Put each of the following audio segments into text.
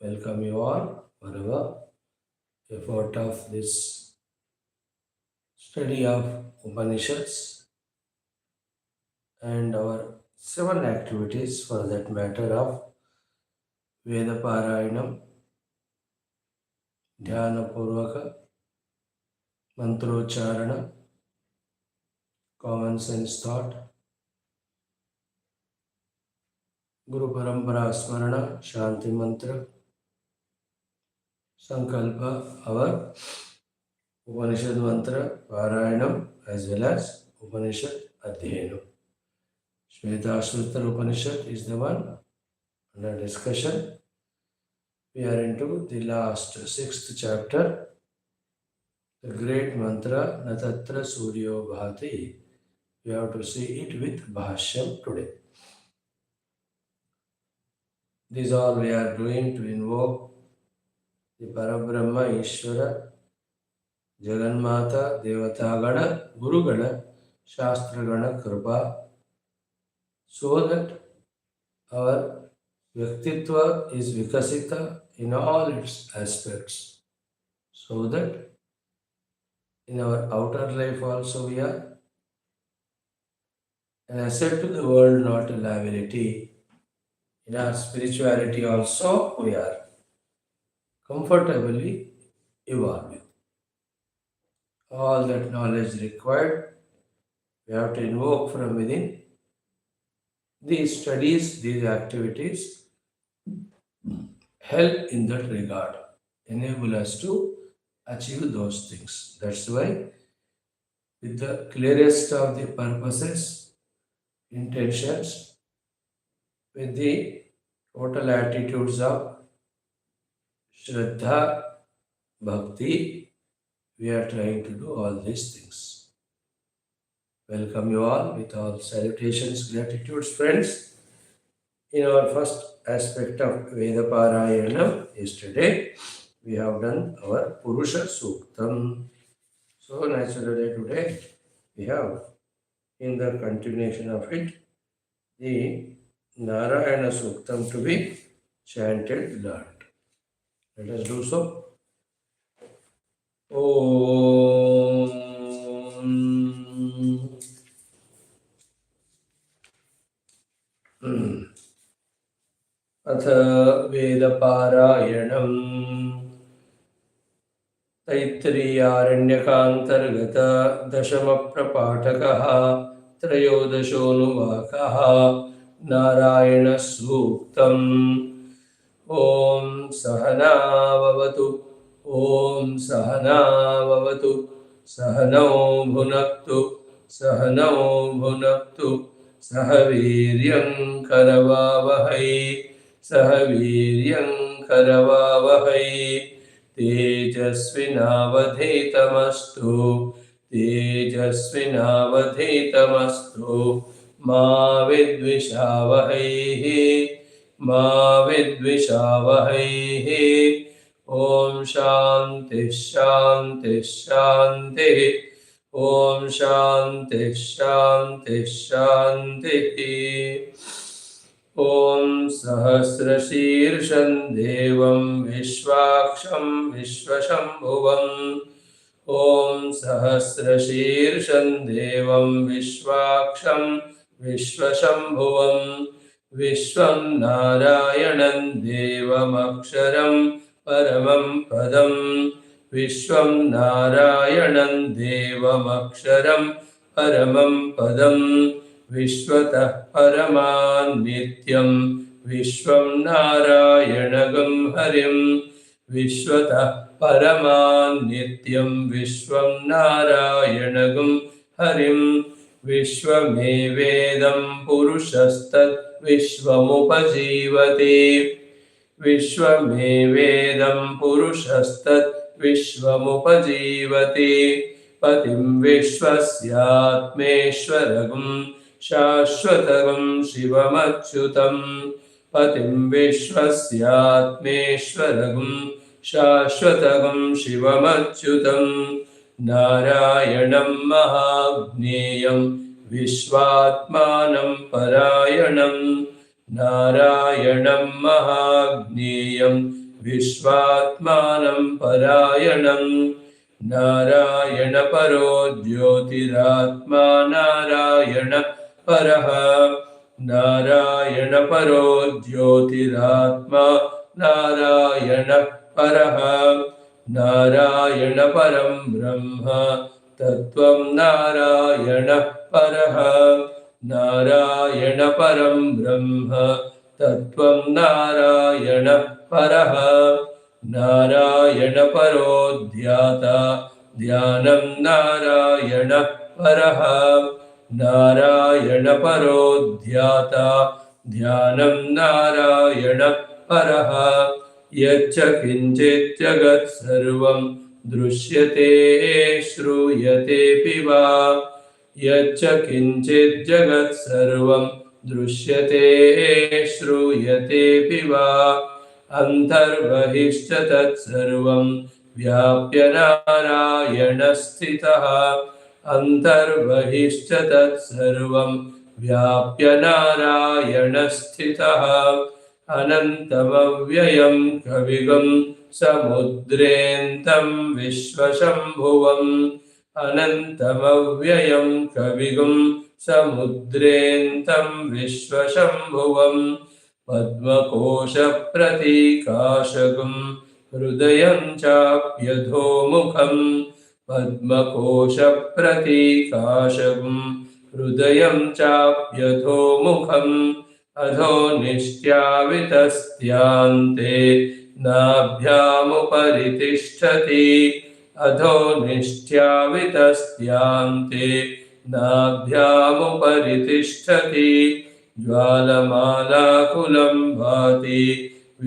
welcome you all for our effort of this study of Upanishads and our seven activities for that matter of Veda Parayanam, Dhyana Purvaka, Mantrocharana, common sense thought, Guru Parampara Smarana, Shanti Mantra, Sankalpa, our Upanishad Mantra, Parayanam, as well as Upanishad Adhyayanam. Shwethashwathara Upanishad is the one under discussion. We are into the last sixth chapter, the great mantra Natatra Suryo Bhati. We have to see it with Bhashyam today. This all we are doing to invoke the Parabrahma Ishvara, Jagannatha, Devatagana, Gurugana, Shastragana, Kripa, so that our Vyaktitva is vikasita in all its aspects, so that in our outer life also we are an asset to the world, not a liability. In our spirituality also we are comfortably evolving. All that knowledge required, we have to invoke from within. These studies, these activities help in that regard, enable us to achieve those things. That's why, with the clearest of the purposes, intentions, with the total attitudes of Shraddha, Bhakti, we are trying to do all these things. Welcome you all with all salutations, gratitudes, friends. In our first aspect of Veda Parayana, yesterday, we have done our Purusha Suktam. So naturally today, we have, in the continuation of it, the Narayana Suktam to be chanted, learned. Let us do so. अथ वेदपारायणम् तैत्तिरीयारण्यकान्तर्गत दशमप्रपाठकः त्रयोदशोऽनुवाकः नारायणसूक्तम् ॐ सहनाववतु ॐ सहनाववतु सहनौ भुनक्तु सहनौ भुनक्तु सह वीर्यं करवावहै सह वीर्यं करवावहै तेजस्विनावधीतमस्तु तेजस्विनावधीतमस्तु मा विद्विषावहैः मा विद्विषावहैः ॐ शान्तिः शान्तिः शान्तिः ॐ शान्तिः शान्तिः शान्तिः ॐ सहस्रशीर्षं देवं विश्वाक्षं विश्वशम्भुवम् ॐ सहस्रशीर्षं देवं विश्वाक्षं विश्वशम्भुवम् विश्वं नारायणं देवमक्षरं परमं पदं विश्वं नारायणं देवमक्षरं परमं पदं विश्वतः परमान्नित्यं विश्वं नारायणगं हरिं विश्वतः परमान्नित्यं विश्वं नारायणगं हरिं विश्वमेवेदं पुरुषस्तद् विश्वमुपजीवति विश्वमेवेदं पुरुषस्तद् विश्वमुपजीवति पतिं विश्वस्यात्मेश्वरगं शाश्वतगं शिवमच्युतं पतिं विश्वस्यात्मेश्वरगं शाश्वतगं शिवमच्युतं नारायणं महाज्ञेयं विश्वात्मानं परायणं नारायणं महाज्ञेयं विश्वात्मानं परायणं नारायण परो ज्योतिरात्मा नारायण परः नारायण परो ज्योतिरात्मा नारायण परः नारायण परं ब्रह्म तत्त्वं नारायण परः नारायण परं ब्रह्म तत्त्वं नारायण परः नारायण परो ध्याता ध्यानं नारायण परः नारायण परो ध्याता ध्यानं नारायण परः यच्च किञ्चित् जगत् सर्वं दृश्यते श्रूयतेऽपि वा यच्च किञ्चित् जगत् सर्वं दृश्यते श्रूयतेऽपि वा अन्तर्बहिश्च तत्सर्वं व्याप्य नारायणस्थितः अन्तर्बहिश्च तत्सर्वं व्याप्य नारायणस्थितः अनन्तमव्ययं कविगं समुद्रेऽन्तं विश्वशम्भुवम् अनन्तमव्ययं कविगुं समुद्रेऽन्तं विश्वशम्भुवम् पद्मकोशप्रतीकाशगुं हृदयं चाप्यधोमुखम् पद्मकोशप्रतीकाशगुं हृदयं चाप्यधोमुखम् अधो निष्ट्यावितस्त्यान्ते नाभ्यामुपरि तिष्ठति अधो निष्ट्यावितस्त्यान्ते नाभ्यामुपरि तिष्ठति ज्वालमालाकुलं भाति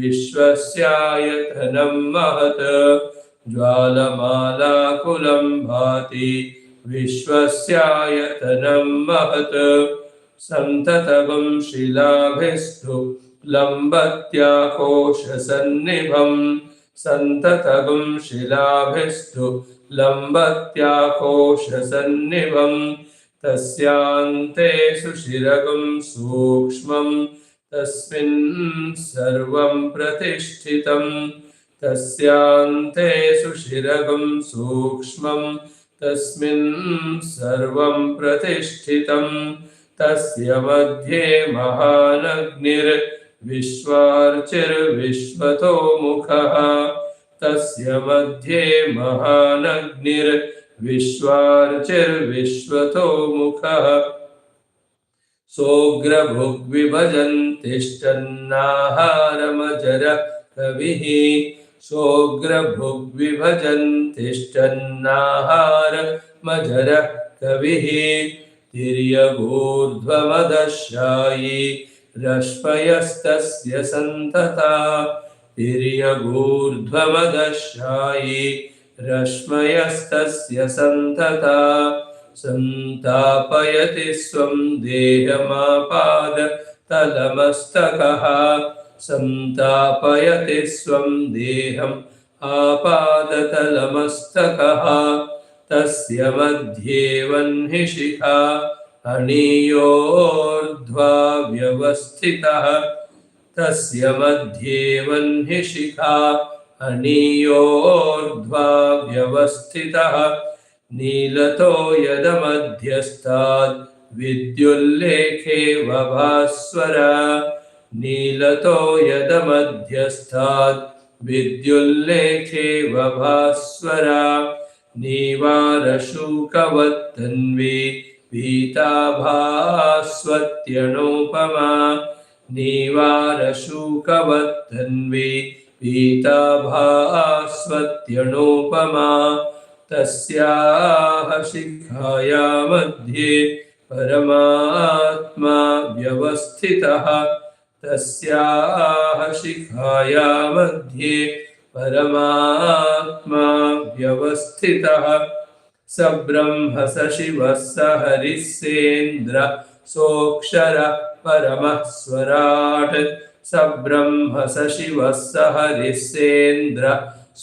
विश्वस्यायतनं महत् ज्वालमालाकुलं भाति विश्वस्यायतनं महत् सन्ततगुं शिलाभिस्तु लम्बत्याकोशसन्निभम् सन्ततगुं शिलाभिस्तु लम्बत्याकोशसन्निभम् तस्यान्ते सुशिरगुं सूक्ष्मं तस्मिन् सर्वं प्रतिष्ठितम् तस्यान्ते सुशिरगुं सूक्ष्मं तस्मिन् सर्वं प्रतिष्ठितम् तस्य मध्ये महानग्निर्विश्वार्चिर्विश्वतो मुखः तस्य मध्ये महानग्निर्विश्वार्चिर्विश्वतो मुखः सोऽग्रभुग्विभजन् तिष्ठन्नाहारमजरः कविः सोऽग्रभुग्विभजन् तिष्ठन्नाहारमजरः कविः तिर्यगूर्ध्वमदशायी रश्मयस्तस्य सन्तता तिर्यगूर्ध्वमदशायी रश्मयस्तस्य सन्तता सन्तापयति स्वं देहमापादतलमस्तकः सन्तापयति स्वं देहम् आपादतलमस्तकः तस्य मध्ये वह्निशिखा अणीयोर्ध्वा व्यवस्थितः तस्य मध्ये वह्निशिखा अणीयोर्ध्वा व्यवस्थितः नीलतो यदमध्यस्ताद् विद्युल्लेखे वभास्वर नीलतो यदमध्यस्ताद् विद्युल्लेखे वभास्वर नीवारशूकवत्तन्वी पीताभास्वत्यणोपमा नीवारशूकवत्तन्वी पीताभास्वत्यणोपमा तस्याः शिखाया मध्ये परमात्मा व्यवस्थितः तस्याः शिखाया मध्ये परमात्मा व्यवस्थितः स ब्रह्म स शिवः स हरिः सेन्द्र सोऽक्षरः परमः स्वराट् स ब्रह्म स शिवः स हरिः सेन्द्र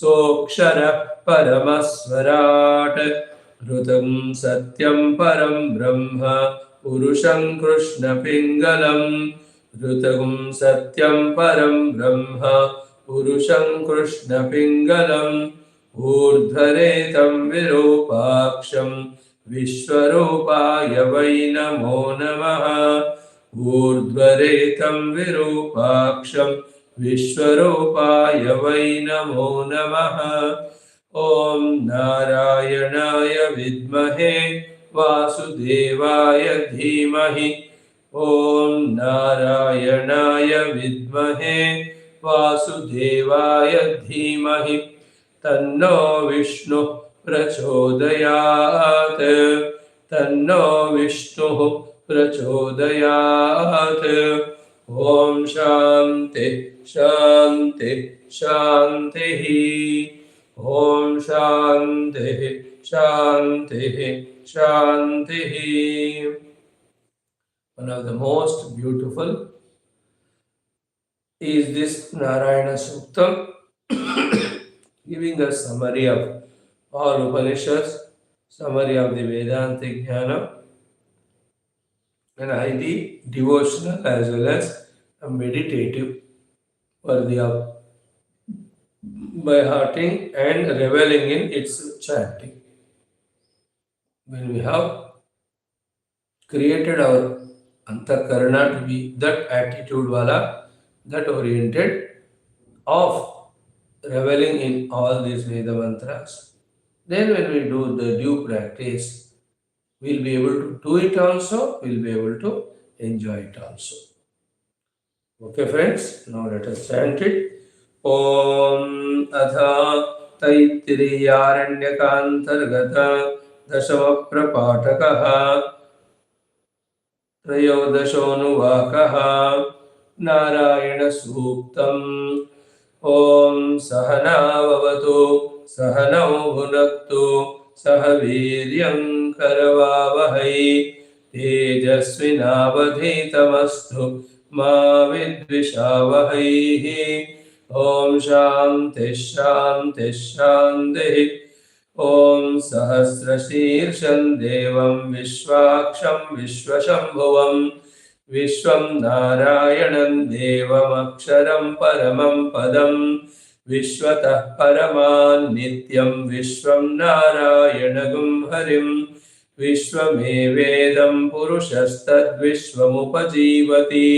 सोऽक्षरः परमः स्वराट् ऋतं सत्यं परं ब्रह्म पुरुषं कृष्णपिङ्गलम् ऋतं सत्यं परं ब्रह्म पुरुषं कृष्णपिङ्गलम् ऊर्ध्वरेतं विरूपाक्षं विश्वरूपाय वै नमो नमः ऊर्ध्वरेतं विरूपाक्षं विश्वरूपाय वै नमो नमः ॐ नारायणाय विद्महे वासुदेवाय धीमहि ॐ नारायणाय विद्महे वासुदेवाय धीमहि तन्नो विष्णुः प्रचोदयात् तन्नो विष्णुः प्रचोदयात् ॐ शान्ति शान्ति शान्तिः ॐ शान्तिः शान्तिः शान्तिः. One of the most beautiful is this Narayana Suktam, giving a summary of all Upanishads, summary of the Vedantic Jnana, and highly devotional as well as a meditative, worthy of by hearting and reveling in its chanting. When we have created our antakarana to be that attitude wala, that oriented of reveling in all these Veda mantras, then when we do the due practice, we'll be able to do it also, we'll be able to enjoy it also. Okay, friends, now let us chant it. Om Atha Taittiriyaranyakantargata Dashamaprapatakaha त्रयोदशोऽनुवाकः नारायणसूक्तम् ॐ सहनाववतु सहनौ भुनक्तु सह वीर्यं करवावहै तेजस्विनावधीतमस्तु मा विद्विषावहैः ॐ शान्तिः शान्तिः शान्तिः ॐ सहस्रशीर्षं देवं विश्वाक्षं विश्वशम्भुवं विश्वं नारायणं देवमक्षरं परमं पदं विश्वतः परमान् नित्यं विश्वं नारायणगुं हरिं विश्वमेवेदं पुरुषस्तद्विश्वमुपजीवति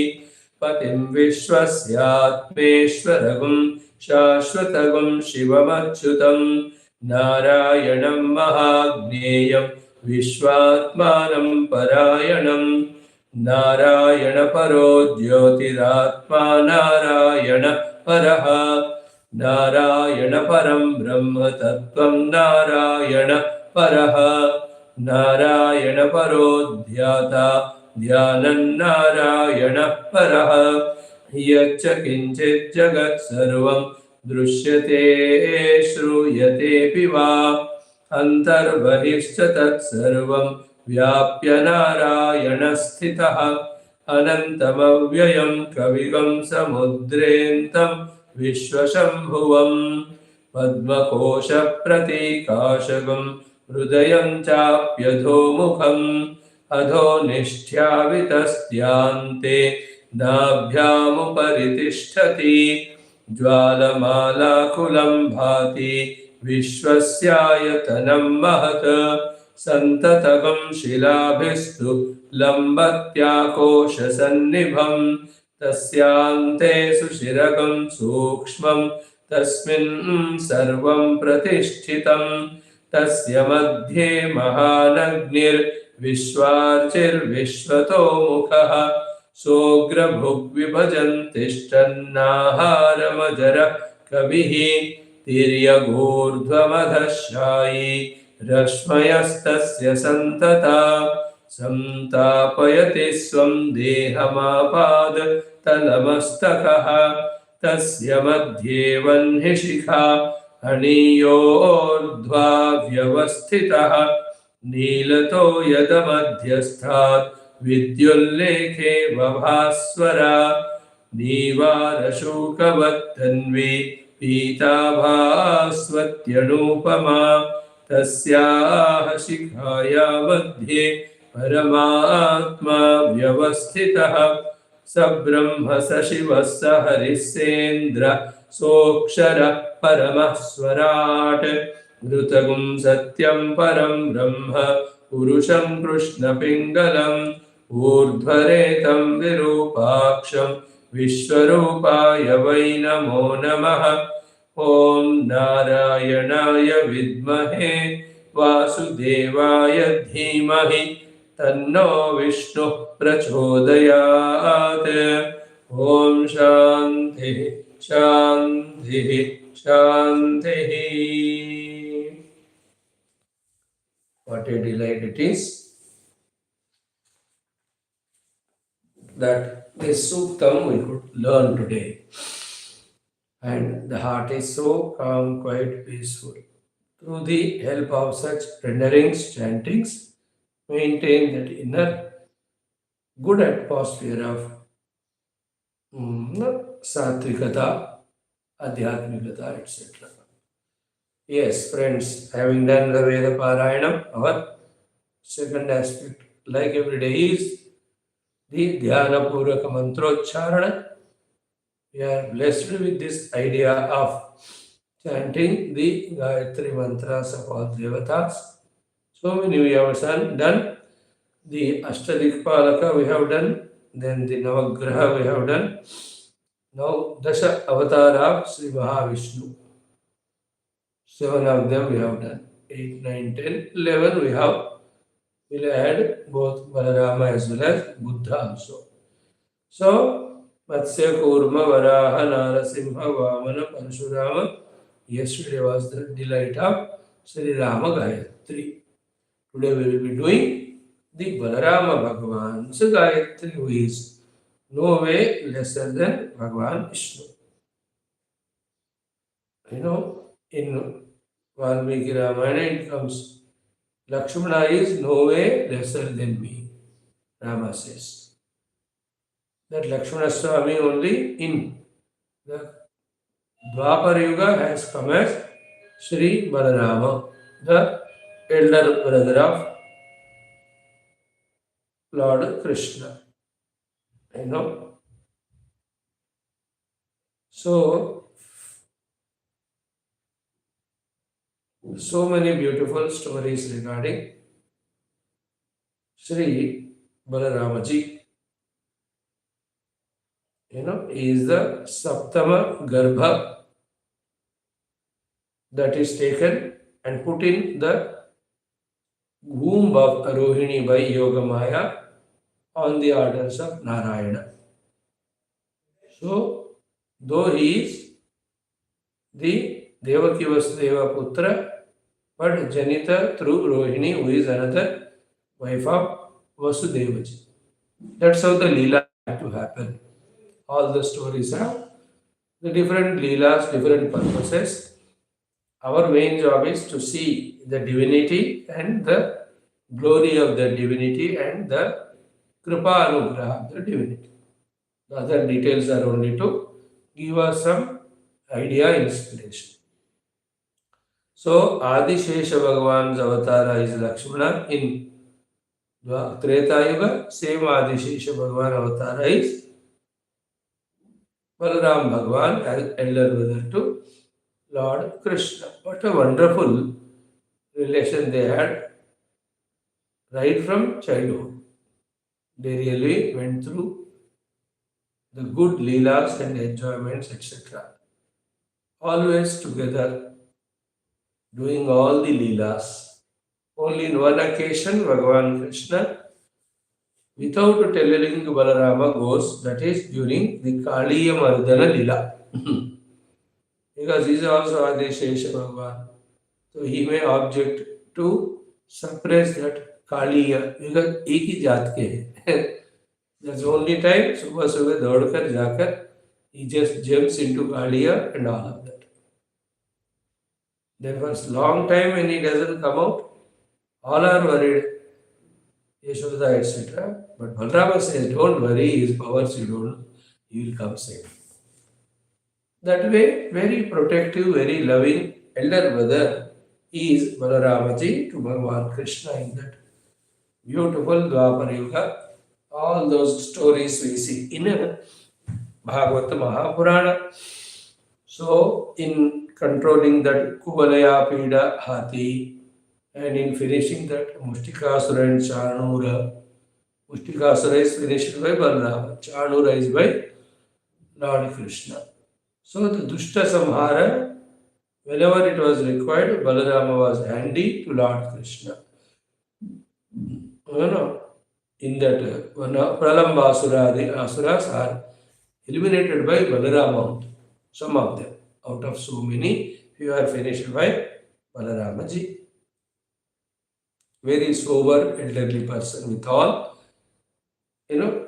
पतिं विश्वस्यात्मेश्वरगुं शाश्वतगुं शिवमच्युतं नारायणं महाज्ञेयं विश्वात्मानं परायणं नारायणपरो ज्योतिरात्मा नारायणपरः नारायणपरं ब्रह्म तत्त्वं नारायणपरः नारायणपरो ध्याता ध्यानं नारायणपरः यच्च किञ्चित् जगत् सर्वं दृश्यते श्रूयतेऽपि वा अन्तर्बहिश्च तत्सर्वं व्याप्य नारायणस्थितः अनन्तमव्ययं कविगं समुद्रेऽन्तं विश्वशम्भुवं पद्मकोशप्रतीकाशकं हृदयं चाप्यधोमुखम् अधोनिष्ठ्यावितस्त्यान्ते नाभ्यामुपरि तिष्ठति ज्वालमालाकुलं भाति विश्वस्यायतनं महत् सन्ततगं शिलाभिस्तु लम्बत्याकोशसन्निभं तस्यान्ते सुशिरगं सूक्ष्मं तस्मिन् सर्वं प्रतिष्ठितं तस्य मध्ये महानग्निर्विश्वार्चिर्विश्वतो मुखः सोऽग्रभुग्विभजन्तिष्ठन्नाहारमजरः कविः तिर्यगूर्ध्वमधशायी रश्मयस्तस्य सन्तता संतापयति स्वं देहमापादतलमस्तकः तस्य मध्ये वह्निशिखा हणीयोर्ध्वा व्यवस्थितः नीलतो यदमध्यस्थात् विद्युल्लेखे वभास्वरा नीवारशोकवत्तन्वी पीताभास्वत्यनूपमा तस्याः शिखाया मध्ये परमात्मा व्यवस्थितः स ब्रह्म स शिवः स हरिस्सेन्द्र सोऽक्षरः परमः स्वराट् घृतगुं सत्यं परं ब्रह्म पुरुषं कृष्णपिङ्गलम् ऊर्ध्वरेतं विरूपाक्षं विश्वरूपाय वै नमो नमः ॐ नारायणाय विद्महे वासुदेवाय धीमहि तन्नो विष्णुः प्रचोदयात् ॐ शान्तिः शान्तिः शान्तिः. What a delight it is that this suktam we could learn today. And the heart is so calm, quite peaceful. Through the help of such renderings, chantings, maintain that inner good atmosphere of satvikata, adhyatmikata, etc. Yes, friends, having done the Veda Parayanam, our second aspect, like every day, is the Dhyana Puraka Mantrocharana. We are blessed with this idea of chanting the Gayatri mantras of all devatas. So many we have done. The Ashtadikpalaka we have done. Then the Navagraha we have done. Now Dasha Avatara of Sri Mahavishnu. 7 of them we have done. 8, 9, 10, 11 we have. We'll add both Balarama as well as Buddha also. So, Matsya Kurma Varaha Narasimha Vamana Parashurama. Yesterday was the delight of Sri Rama Gayatri. Today we will be doing the Balarama Bhagavan's Gayatri, who is no way lesser than Bhagavan Vishnu. You know, in Valmiki Ramayana it comes, Lakshmana is no way lesser than me, Rama says. That Lakshmana Swami only in the Dwapar Yuga has come as Sri Balarama, the elder brother of Lord Krishna. You know. So many beautiful stories regarding Sri Balaramaji. You know, he is the Saptama Garbha that is taken and put in the womb of Rohini by Yogamaya on the orders of Narayana. So, though he is the Devaki Vasudeva Putra, but Janita through Rohini, who is another wife of Vasudevaji. That's how the Leela had to happen. All the stories have the different Leelas, different purposes. Our main job is to see the divinity and the glory of the divinity and the Kripa Anugraha of the divinity. The other details are only to give us some idea, inspiration. So, Adishesha Bhagavan's avatara is Lakshmana. In Treta Yuga, same Adishesha Bhagavan avatara is Balaram Bhagavan, as elder brother to Lord Krishna. What a wonderful relation they had right from childhood. They really went through the good leelas and enjoyments, etc. Always together, doing all the leelas. Only in one occasion, Bhagavan Krishna, without telling Balarama, goes, that is during the Kaliya Mardana Leela. Because he is also Adeshesha Bhagavan. So he may object to suppress that Kaliya, because एक ही जात के हैं. That's the only time सुबह सुबह दौड़कर जाकर he just jumps into Kaliya and all of that. There was long time when he doesn't come out, all are worried, Yashoda, etc. But Balrama says, don't worry, his powers you don't know, he will come safe. That way, very protective, very loving elder brother is Balaramaji to Bhagavan Krishna in that beautiful Dwapar Yuga. All those stories we see in Bhagavata Mahapurana. So, in controlling that Kubalaya Pida Hati and in finishing that Mustikasura and Chanura, Mustikasura is finished by Balrama, Chanura is by Lord Krishna. So, the Dushta Samhara, whenever it was required, Balarama was handy to Lord Krishna. You know, in that Pralambasura, the Asuras are eliminated by Balarama, some of them. Out of so many, few are finished by Balaramaji. Very sober elderly person with all,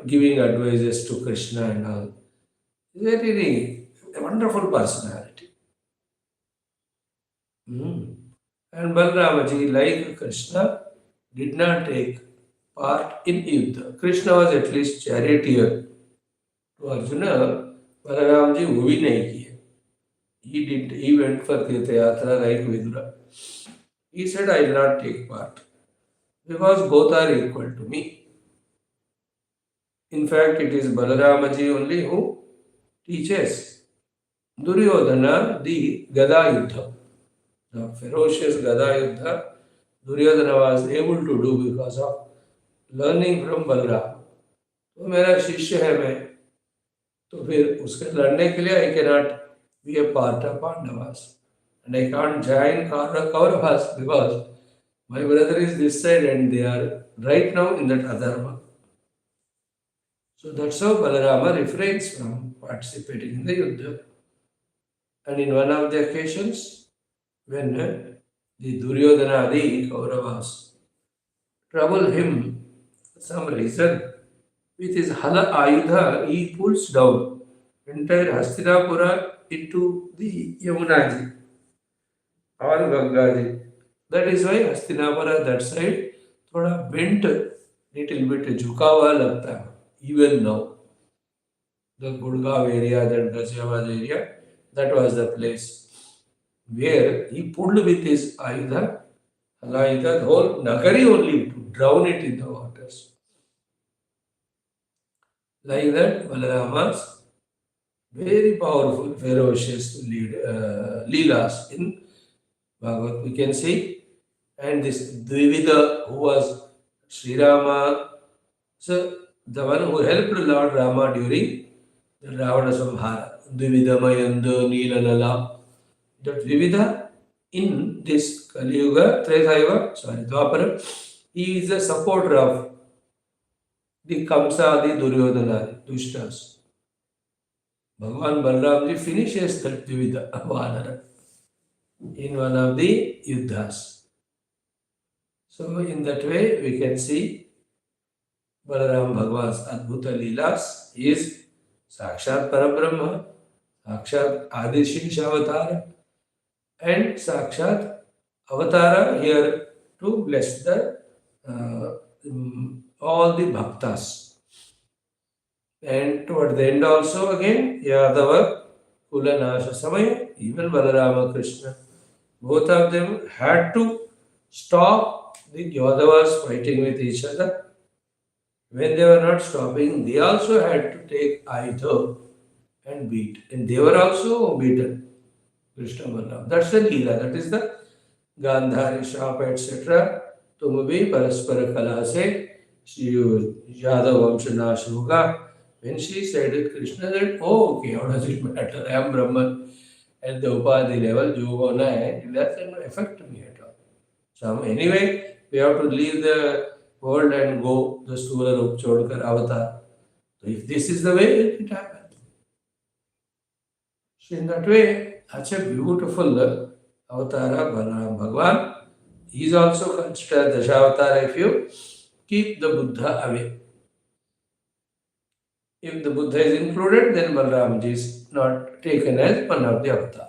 giving advices to Krishna and all. Very a wonderful personality. Hmm. And Balaramaji, like Krishna, did not take part in Yuddha. Krishna was at least charioteer to Arjuna. Balaramji वो भी नहीं किए. He went for Tirtha Yatra like Vidura. He said, I will not take part because both are equal to me. In fact, it is Balaramaji only who teaches Duryodhana the Gada Yuddha. The ferocious Gada Yuddha Duryodhana was able to do because of learning from Balram. तो मेरा शिष्य है मैं, तो फिर उसके लड़ने के लिए I cannot be a part of Pandavas. And I can't join Kauravas because my brother is this side and they are right now in that adharma. So that's how Balarama refrains from participating in the Yuddha. And in one of the occasions, when the Duryodhana Adi Kauravas trouble him for some reason, with his Hala Ayudha, he pulls down entire Hastinapura into the Yamunaji or Gangaji. That is why Hastinapura that side thoda bent, little bit झुका हुआ लगता है. Even now, the Gurgaon area, that Ghaziabad area, that was the place where he pulled with his Ayudha, Halayudha, the whole Nagari only to drown it in the waters. Like that, Balarama's very powerful, ferocious Leelas in Bhagavad we can see. And this Dvivida, who was Sri Rama, so the one who helped Lord Rama during the Ravana Samhara, Dvivida Mayanda Neelalala, that Dvivida in this Kali Yuga, Dwapara, he is a supporter of the Kamsa, the Duryodhana, Dushtas. Bhagavan Balramji finishes that Dvivida Vanara in one of the Yuddhas. So in that way we can see Balaram Bhagwan's Adbhuta Leelas is Sakshat Parabrahma, Sakshat Adisheshavatara, and Sakshat Avatara here to bless the all the bhaktas. And toward the end also again, Yadava Kulanasha Samaya, even Balarama Krishna, both of them had to stop the Yadavas fighting with each other. When they were not stopping, they also had to take Ayudha and beat. And they were also beaten. Krishna Balaram. That's the Leela. That is the Gandhari Shap, etc. तुम भी परस्पर कला से Yadav Vamsha Nash hoga. When she said it, Krishna said, oh, okay, how does it matter? I am Brahman. At the Upadhi level, jo hona hai, it doesn't affect me at all. So anyway, we have to leave the world and go the Stula Rup Chodkar Avatar. So if this is the way, it happened. So in that way, such a beautiful Avatara, Balaram Bhagwan. He is also considered Dashavatara if you keep the Buddha away. If the Buddha is included, then Balaramji is not taken as one of the avatar.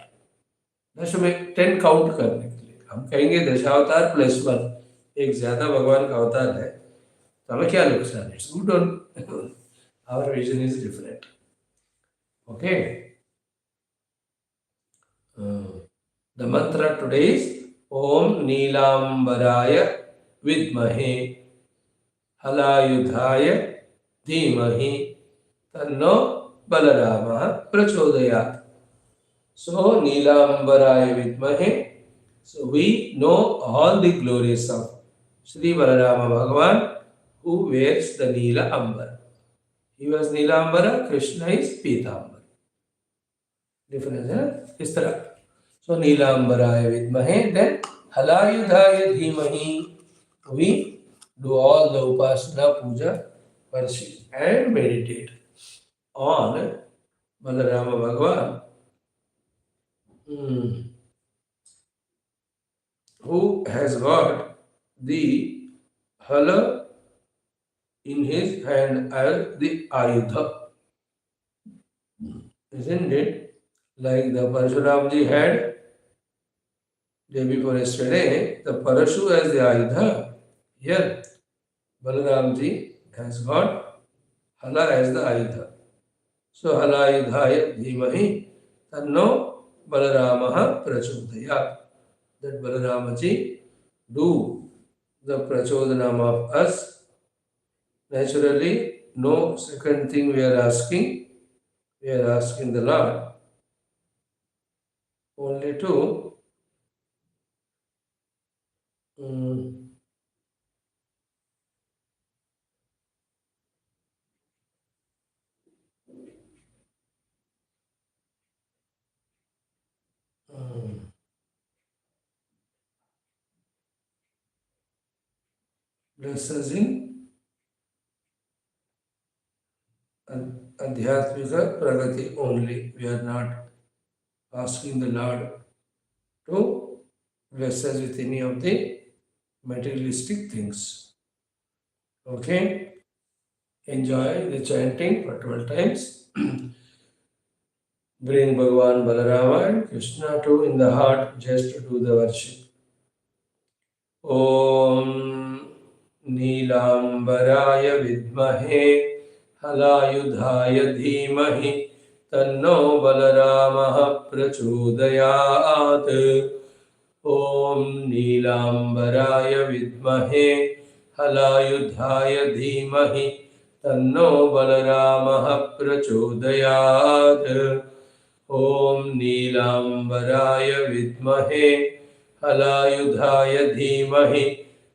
That's में 10 count करने के लिए हम कहेंगे Dashavatar plus 1 एक ज्यादा भगवान का अवतार है तो हमें क्या नुकसान है? It's good on our vision is different. Okay. The mantra today is Om Neelambaraya Vidmahe Halayudhaya Dhimahi Tanno Balarama Prachodayat. So, Neelambaraya Vidmahe. So, we know all the glories of Sri Balarama Bhagavan who wears the Neela Ambar. He was Neelambara, Krishna is Pitambara. Difference, is तरह. So, Neelambaraya Vidmahe, then Halayudhaya Dhimahi. We do all the Upasana, Puja, worship and meditate on Balarama Bhagavan, who has got the hala in his hand as the ayudha, isn't it? Like the Parshuramji had day before yesterday, the Parashu as the ayudha. Here, Balaramji has got hala as the ayudha. So, halayudhaya dhimahi tanno Balaramaha prachodayat. That Balaramaji do the prachodhanam of us. Naturally, no second thing we are asking. We are asking the Lord only to um, bless us in Adhyatmika Pragati only. We are not asking the Lord to bless us with any of the materialistic things. Okay? Enjoy the chanting for 12 times. Bring Bhagavan Balarama and Krishna too in the heart just to do the worship. Om Neelambaraaya Vidmahe Halayudhaya Dhimahi Tanno Balaramaha Prachodayat. Om Neelambaraaya Vidmahe Halayudhaya Dhimahi Tanno Balaramaha Prachodayat. Om Neelambaraaya Vidmahe Halayudhaya Dhimahi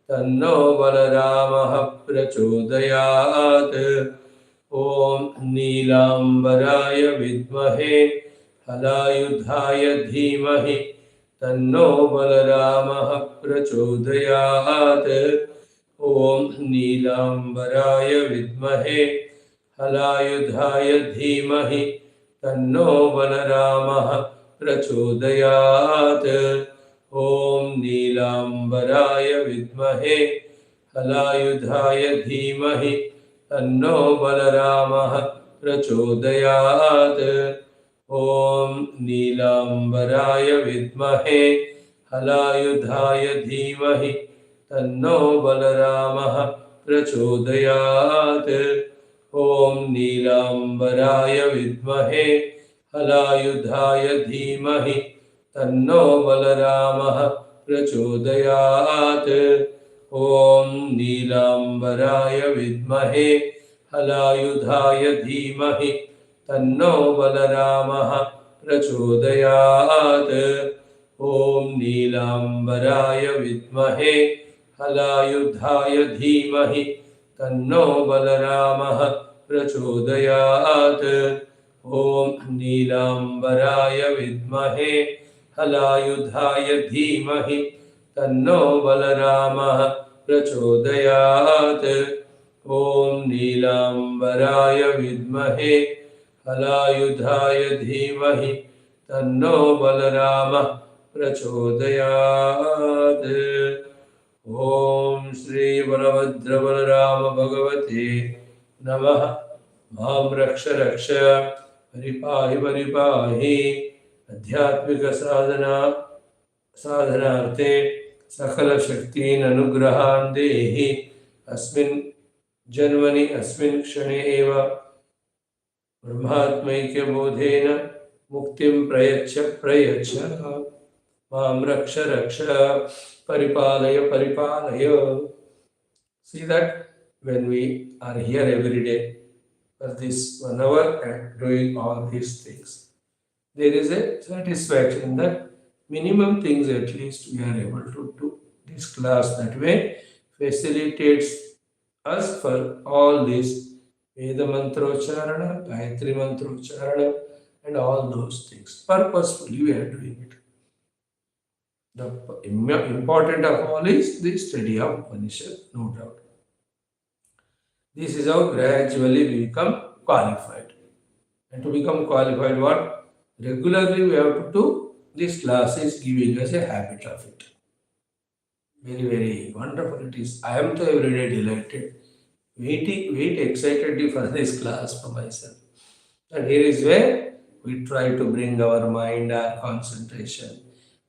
Tanno Balaramaha Prachodayat. Om Neelambaraaya Vidmahe Halayudhaya Dhimahi Tanno Balaramaha Prachodayat. Om Neelambaraaya Vidmahe Halayudhaya Dhimahi Tanno Balaramaha Prachodayat. Om Neelambaraaya Vidmahe Halayudhaya Dhimahi Tanno Balaramaha Prachodayat. Om Neelambaraaya Vidmahe Halayudhaya Dhimahi Tanno Balaramaha Prachodayat. Om Neelambaraaya Vidmahe Halayudhaya Dhimahi Tanno Balaramaha Prachodayat. Om Neelambaraaya Vidmahe Halayudhaya Dhimahi Tanno Balaramaha Prachodayat. Om Neelambaraaya Vidmahe Halayudhaya Dhimahi Tanno Balaramaha Prachodayat. Om Neelambaraaya Vidmahe Halayudhaya Dhimahi Tanno Balaramaha Prachodayat. Om Neelambaraaya Vidmahe Halayudhaya Dhimahi Tanno Balaramaha Prachodayat. Om Shri Balabhadra Balarama Bhagavate Namaha. Mam Raksha Raksha Paripahi Paripahi. Adhyatmika sadhanarte Sakala Shaktin Anugrahan Dehi Asmin Janmani Asmin Kshane Eva Brahmatmaikya Bodhena Muktim Prayacha Prayacha. Mam Raksha Raksha Paripalaya Paripalaya. See that when we are here every day for this 1 hour and doing all these things, there is a satisfaction that minimum things at least we are able to do. This class that way facilitates us for all this Veda Mantrocharana, Gayatri Mantrocharana, and all those things. Purposefully we are doing it. The important of all is the study of Upanishad, no doubt. This is how gradually we become qualified. And to become qualified, what? Regularly we have to do. This class is giving us a habit of it. Very, very wonderful it is. I am so every day delighted. Wait excitedly for this class for myself. And here is where we try to bring our mind, our concentration.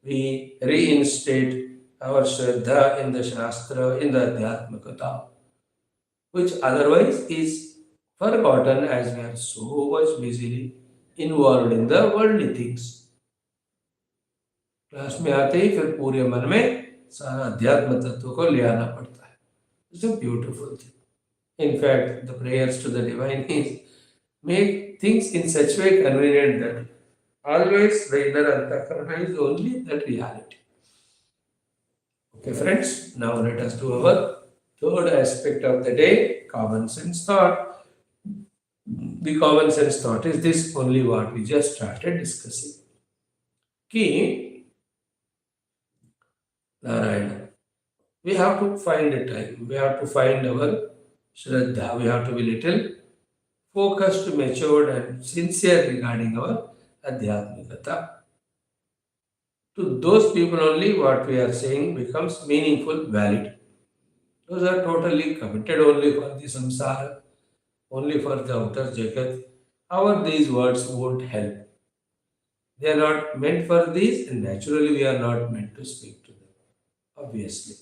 We reinstate our Shraddha in the Shastra, in the Adhyatmakata, which otherwise is forgotten as we are so much busily involved in the worldly things. Class में आते ही फिर पूरे मन में सारा अध्यात्म तत्व को ले आना पड़ता है. It's a beautiful thing. In fact, the prayers to the divine is make things in such way convenient that always the inner antakarana is only that reality. Okay, friends, now let us do our third aspect of the day, common sense thought. The common sense thought is this only what we just started discussing. Ki Narayana. We have to find a time. We have to find our Shraddha. We have to be little focused, matured, and sincere regarding our Adhyatmikata. To those people only, what we are saying becomes meaningful, valid. Those are totally committed only for the samsara, only for the outer jagat. Our these words won't help. They are not meant for these, and naturally we are not meant to speak to them, obviously.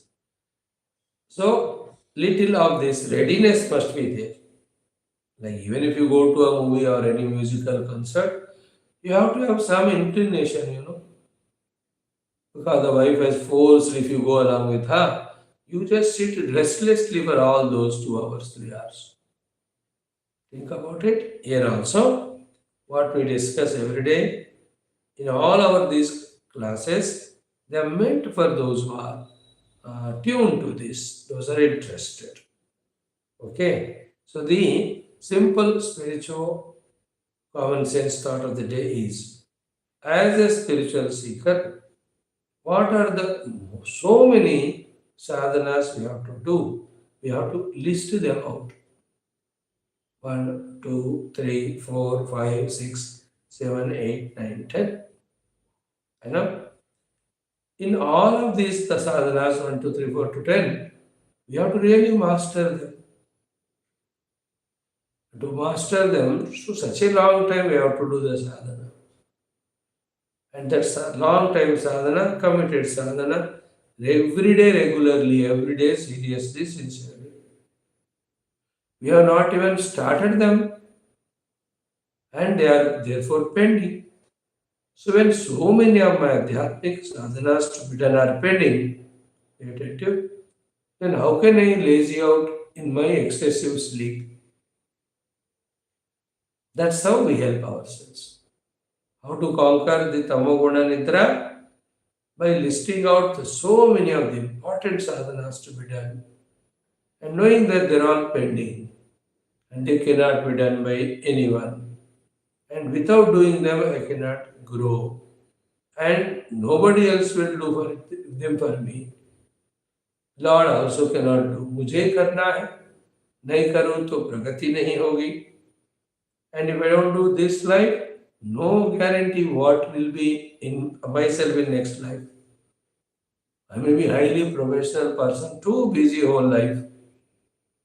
So, little of this readiness must be there. Like even if you go to a movie or any musical concert, you have to have some inclination. Because the wife has forced if you go along with her, you just sit restlessly for all those 2 hours, 3 hours. Think about it. Here also, what we discuss every day in all our these classes, they are meant for those who are tuned to this, those are interested. Okay. So the simple spiritual common sense thought of the day is as a spiritual seeker, what are the so many sadhanas we have to do? We have to list them out. 1, 2, 3, 4, 5, 6, 7, 8, 9, 10. I know. In all of these the sadhanas 1, 2, 3, 4 to 10, we have to really master them. To master them, so such a long time we have to do the sadhana. And that's a long time sadhana, committed sadhana, every day regularly, every day seriously, sincerely. We have not even started them and they are therefore pending. So when so many of my adhyatmic sadhanas to be done are pending, attentive, then how can I lazy out in my excessive sleep? That's how we help ourselves. How to conquer the tamoguna nidra? By listing out so many of the important sadhanas to be done and knowing that they're all pending and they cannot be done by anyone. And without doing them, I cannot grow. And nobody else will do them for me. Lord also cannot do. मुझे करना है, नहीं करूँ तो प्रगति नहीं होगी. And if I don't do this life, no guarantee what will be in myself in next life. I may be highly professional person, too busy whole life,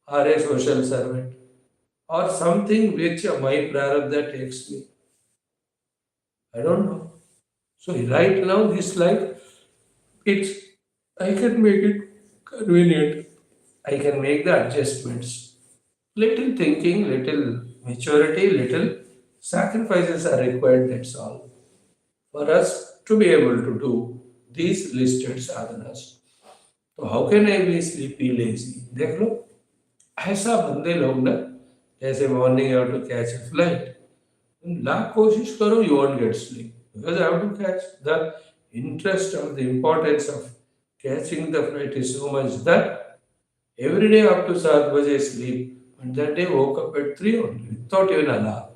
or a social servant, or something which my prarabdha takes me. I don't know. So right now, this life, it's I can make it convenient. I can make the adjustments. Little thinking, little maturity, little sacrifices are required, that's all. For us to be able to do these listed sadhanas. So how can I be sleepy, lazy? देख लो ऐसा बंदे लोग ना जैसे morning you have to catch a flight lakh कोशिश करो, you won't get sleep. Because I have to catch the interest of the importance of catching the flight is so much that every day up to 7 baje sleep. And that day woke up at 3 only, without even alarm.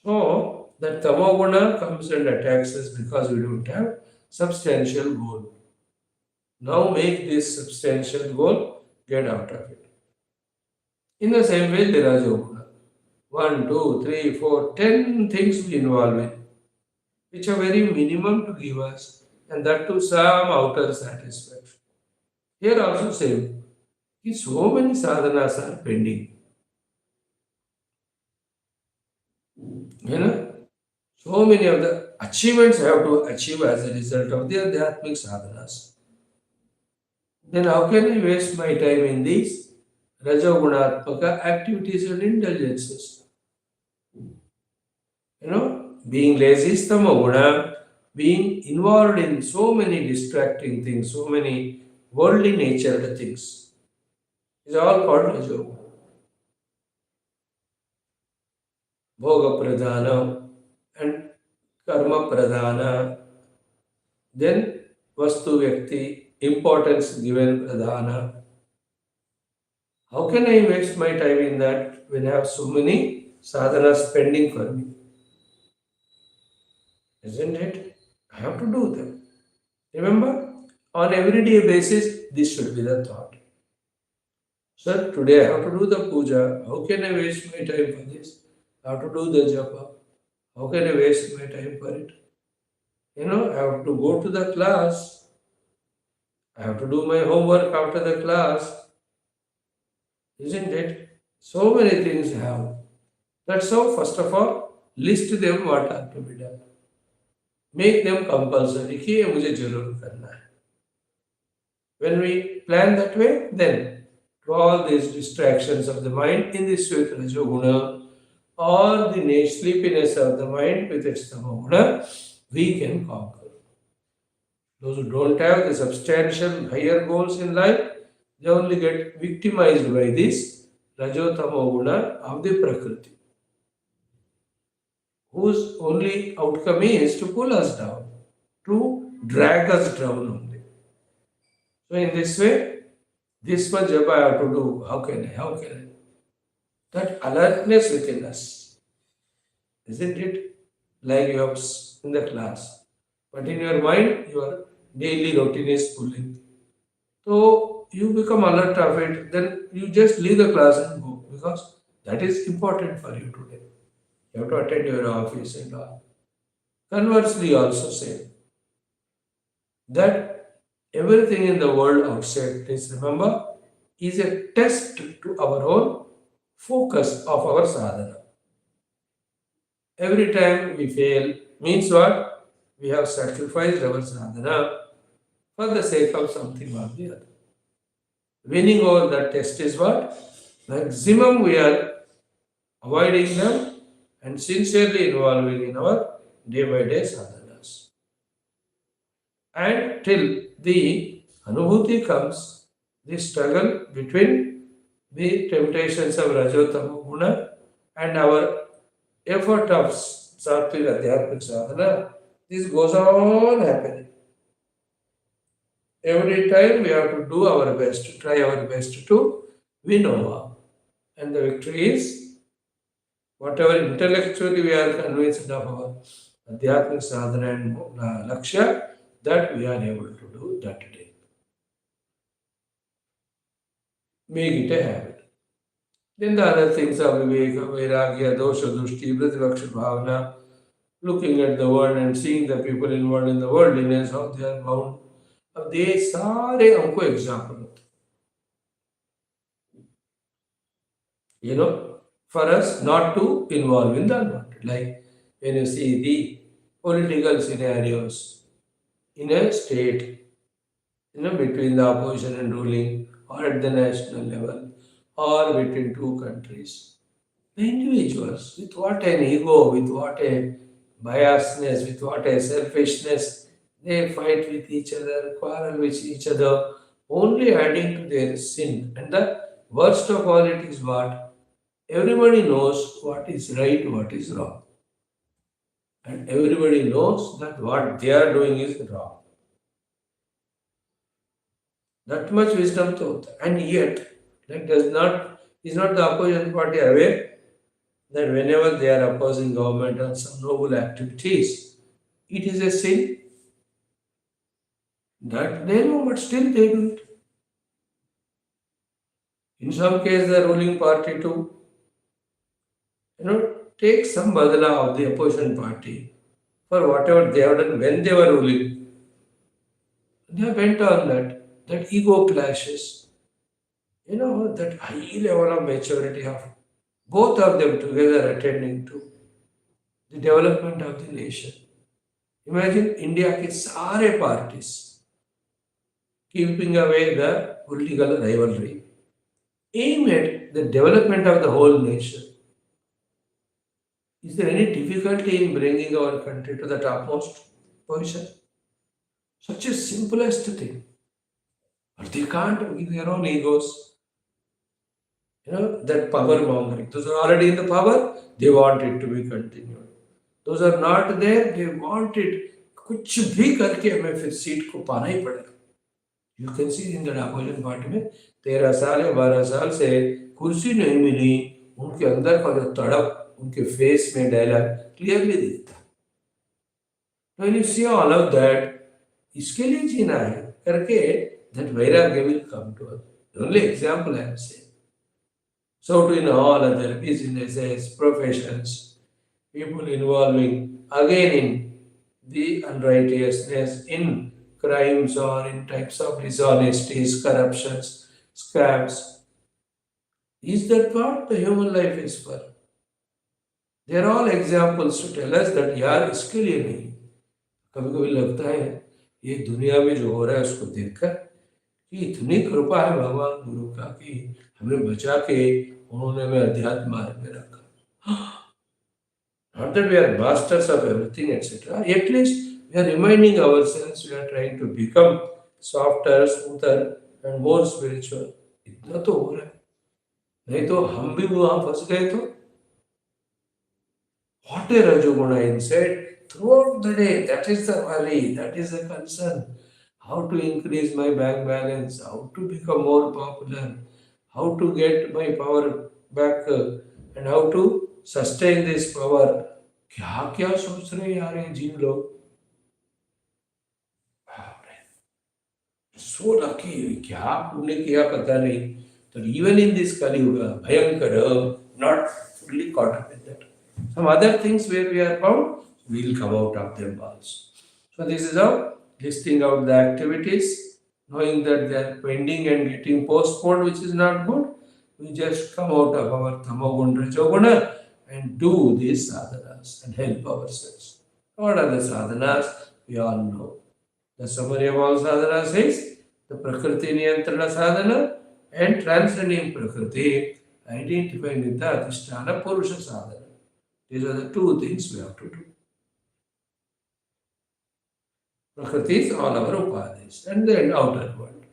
So that tamoguna comes and attacks us because we don't have substantial goal. Now make this substantial goal, get out of it. In the same way, the Rajoguna. One, two, three, four, 10 things we involve in, which are very minimum to give us, and that to some outer satisfaction. Here also same. So many sadhanas are pending. You know, so many of the achievements I have to achieve as a result of the Adhyatmic sadhanas. Then how can I waste my time in these Rajagunatmaka activities and indulgences? Being lazy is tamoguna, being involved in so many distracting things, so many worldly nature things, is all called rajoguna. Bhoga pradhana and karma pradhana, then vastu vyakti, importance given pradhana. How can I waste my time in that when I have so many sadhanas pending for me? Isn't it? I have to do them. Remember, on everyday basis, this should be the thought. Sir, today I have to do the puja. How can I waste my time for this? I have to do the japa. How can I waste my time for it? I have to go to the class. I have to do my homework after the class. Isn't it? So many things I have. That's how, first of all, list them what are to be done. Make them compulsory. कि ये मुझे जरूर करना है. When we plan that way, then to all these distractions of the mind in this with Rajoguna or the sleepiness of the mind with its Tamoguna, we can conquer. Those who don't have the substantial higher goals in life, they only get victimized by this Rajotamoguna of the Prakriti, whose only outcome is to pull us down, to drag us down only. So in this way, this much japa I have to do. How can I? How can I? That alertness within us, isn't it? Like you have in the class. But in your mind, your daily routine is pulling. So you become alert of it, then you just leave the class and go because that is important for you today. You have to attend your office and all. Conversely, also say that everything in the world outside, please remember, is a test to our own focus of our sadhana. Every time we fail means what? We have sacrificed our sadhana for the sake of something or the other. Winning over that test is what? Maximum we are avoiding them and sincerely involving in our day by day sadhanas. And till the anubhuti comes, the struggle between the temptations of Rajotama Guna and our effort of Sattvic Adhyatmic Sadhana, this goes on happening. Every time we have to do our best, to try our best to win over. And the victory is whatever intellectually we are convinced of our Adhyatmic Sadhana and Lakshya, that we are able to do that day. Make it a habit. Then the other things are Viveka, Vairagya, Dosha, Dushti, Pratibhaksha Bhavana, looking at the world and seeing the people involved in the worldliness, how they are bound. अब ये सारे हमको example होते for us not to involve in the unwanted. Like when you see the political scenarios in a state, between the opposition and ruling, or at the national level, or between two countries. The individuals, with what an ego, with what a biasness, with what a selfishness, they fight with each other, quarrel with each other, only adding to their sin. And the worst of all, it is what? Everybody knows what is right, what is wrong. And everybody knows that what they are doing is wrong. That much wisdom to होता है. And yet, like does not is not the opposition party aware that whenever they are opposing government on some noble activities, it is a sin that they know, but still they do it. In some case, the ruling party too, take some badala of the opposition party for whatever they have done when they were ruling. They have bent on that ego clashes, that high level of maturity of both of them together attending to the development of the nation. Imagine India के सारे parties keeping away the political rivalry, aim at the development of the whole nation. Is there any difficulty in bringing our country to the topmost position? Such a simplest thing. But they can't with their own egos. That power mongering. Those are already in the power, they want it to be continued. Those are not there, they want it. कुछ भी करके हमें फिर seat को पाना ही पड़ेगा. You can see in the opposition party में 13 साल या 12 साल से कुर्सी नहीं मिली, उनके अंदर का जो तड़प उनके फेस में डायलॉग क्लियरली दिखता. When you see all of that, इसके लिए जीना है करके that vairagya will come to us. The only example I am saying. So to in all other businesses, professions, people involving again in the unrighteousness, in crimes or in types of dishonesties, corruptions, scams. Is that what the human life is for? They are all examples to tell us that यार इसके लिए नहीं. कभी कभी लगता है ये दुनिया में जो हो रहा है उसको देखकर कि इतनी कृपा है भगवान गुरु का कि हमें बचा के उन्होंने हमें अध्यात्म मार्ग में रखा. Not that we are masters of everything, etc. At least we are reminding ourselves we are trying to become softer, smoother and more spiritual. इतना तो हो रहा है. नहीं तो हम भी वहां फंस गए तो. What a Rajoguna inside throughout the day. That is the worry, that is the concern. How to increase my bank balance, how to become more popular, how to get my power back, and how to sustain this power. क्या क्या सोच रहे हैं यार ये जीव लोग. So lucky, क्या पुण्य किया पता नहीं. So even in this Kali Yuga, Bhayankara, not fully caught up in that. Some other things where we are found, we'll come out of them also. So this is how listing out the activities, knowing that they are pending and getting postponed, which is not good. We just come out of our Tamoguna Rajoguna and do these sadhanas and help ourselves. What are the sadhanas? We all know. The summary of all sadhanas is the Prakriti Niyantrana sadhana and transcending Prakriti, identifying with the Adhisthana Purusha sadhana. These are the two things we have to do. Prakriti is all our upadhis and the outer world.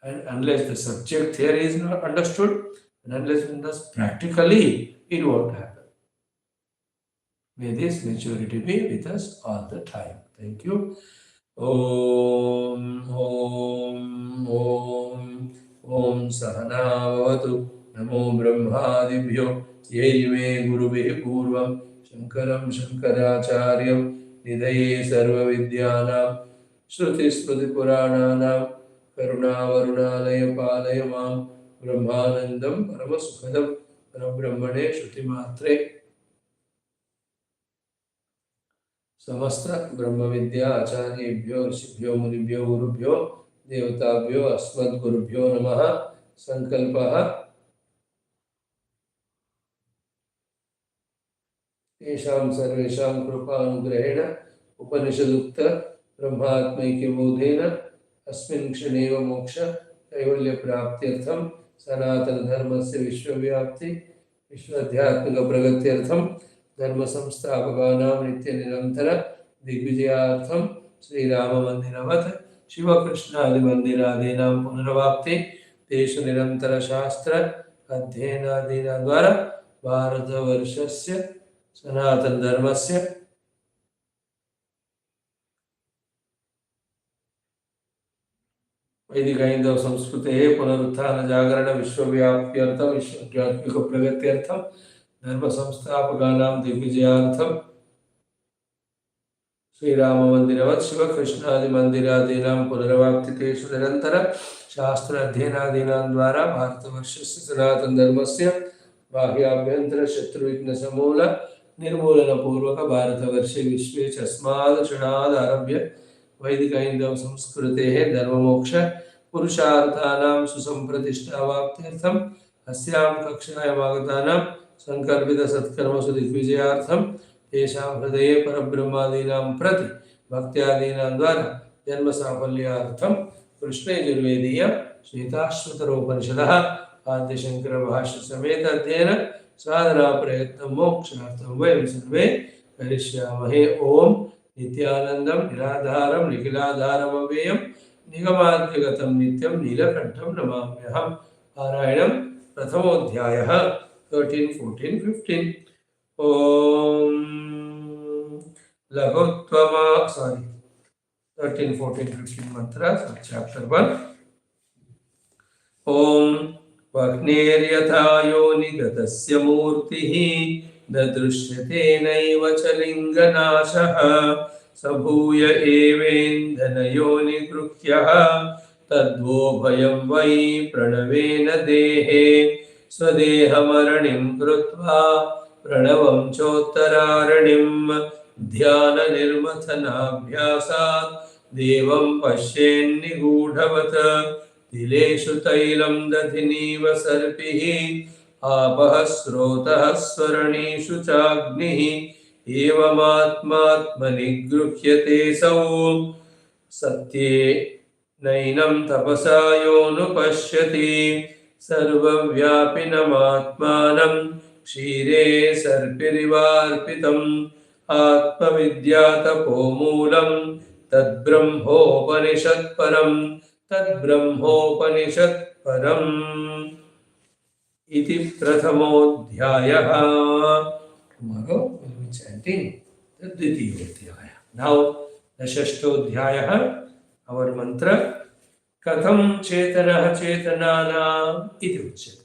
And unless the subject theory is not understood, and unless we understand practically, it won't happen. May this maturity be with us all the time. Thank you. Om Sahana Bhavatu Namo Brahmadibhyo Yeme Guruve Purvam Shankaram Shankaracharyam Nidaye Sarva Vidyanam Shruti Smriti Purananam Karuna Varunalaya Palaya Mam Brahmanandam Paramasukhadam Parabrahmane Shruti Matre समस्त ब्रह्म विद्या आचार्येभ्यो ऋषिभ्यो मुनिभ्यो गुरुभ्यो देवताभ्यो अस्मद्गुरुभ्यो नमः. संकल्पः तेषां सर्वेषां कृपानुग्रहेण उपनिषदुक्त ब्रह्मात्मैक्यबोधेन अस्मिन् क्षणेव मोक्ष कैवल्य प्राप्त्यर्थं सनातन धर्मस्य विश्वव्याप्ति विश्वाध्यात्मिक प्रगत्यर्थं धर्म संस्थापकानां नित्य निरंतर दिग्विजयार्थं श्रीराम मंदिरवत् शिवकृष्णादि मंदिरादीनां पुनर्वाप्ति देश निरंतर शास्त्र अध्ययनादीनां द्वारा भारतवर्षस्य सनातनधर्मस्य वैदिकैन्दव संस्कृतेः पुनरुत्थान जागरण विश्वव्याप्त्यर्थं विश्वाध्यात्मिक प्रगत्यर्थं धर्म संस्थापकानां दिग्विजयार्थं श्रीराममन्दिरवत् शिवकृष्णादिमन्दिरादीनां पुनरवाप्तितेषु निरन्तर शास्त्राध्ययनादीनां द्वारा भारतवर्षस्य सनातनधर्मस्य बाह्याभ्यन्तर शत्रुविघ्नसमूल निर्मूलनपूर्वक भारतवर्षे विश्वे च अस्माद् क्षणादारभ्य वैदिकैन्दव संस्कृतेः धर्ममोक्ष पुरुषार्थानां सुसम्प्रतिष्ठावाप्त्यर्थम् अस्यां कक्षायामागतानां सङ्कल्पितसत्कर्मसु दिग्विजयार्थं तेषां हृदये परब्रह्मादीनां प्रति भक्त्यादीनां द्वारा जन्मसाफल्यार्थं कृष्णयजुर्वेदीय श्वेताश्वतरोपनिषदः आद्यशंकर भाष्य समेत अध्ययन साधना प्रयत्नं मोक्षार्थं वयं सर्वे करिष्यामहे। ओम नित्यानन्दं निराधारं निखिलाधारमव्ययं निगमाद्यगतं नित्यं नीलकण्ठं नमाम्यहं। पारायणं प्रथमोऽध्यायः 13, 14, 15। ओम लघुत्वमा 13, 14, 15 mantras of chapter 1. ओम वह्नेर्यथा योनिगतस्य मूर्तिः न दृश्यते नैव च लिङ्गनाशः स भूय एवेन्दनयोनिगृह्यः तद्वो भयं वै प्रणवेन देहे स्वदेहमरणिं कृत्वा प्रणवं चोत्तरारणिं ध्याननिर्मथनाभ्यासात् देवं पश्येन्निगूढवत् तिलेषु तैलं दधिनीव सर्पिः आपः स्रोतः स्वरणीषु चाग्निः एवमात्मात्मनि गृह्यते सौ सत्ये नैनं तपसा योऽनुपश्यति सर्वव्यापिनमात्मानं क्षीरे सर्पिरिवार्पितम् आत्मविद्या तपोमूलं तद्ब्रह्मोपनिषत्परम् तद्ब्रह्मोपनिषत्परम् इति प्रथमोऽध्यायः। Tomorrow we'll be chanting the द्वितीयोऽध्यायः. Now the षष्ठोऽध्यायः. Our mantra कथं चेतनः चेतनानाम् इति उच्यते.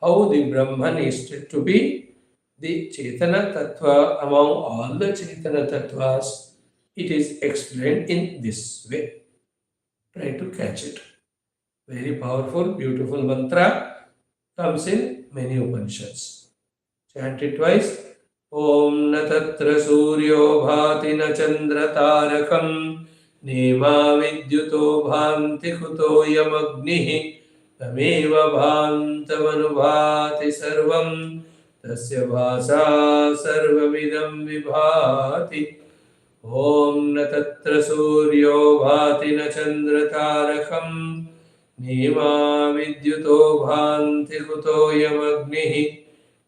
How the Brahman is to be the Chetana Tattva among all the Chetana Tattvas. It is explained in this way. Try to catch it. Very powerful, beautiful mantra comes in many Upanishads. Chant it twice. Om na tatra suryo bhati na chandra tarakam nema vidyuto bhanti kuto yamagnihi tameva bhantamanubhati sarvam tasya bhasa sarvamidam vibhati. ओम न तत्र सूर्यो भाति न चंद्र तारकं नीमा विद्युतो भान्ति कुतो यमग्निः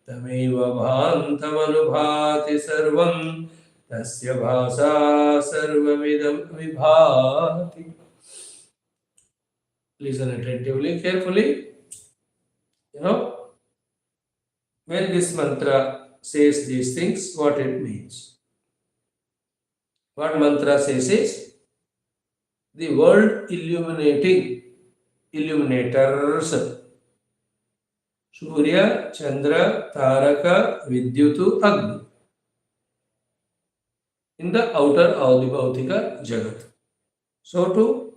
तमेव भान्तमनुभाति सर्वं तस्य भासा सर्वमिदं विभाति. Listen attentively, carefully. When this mantra says these things, what it means. What mantra says is the world illuminators Surya, Chandra, Taraka, Vidyutu, Agni in the outer of the Bhautika Jagat. So too,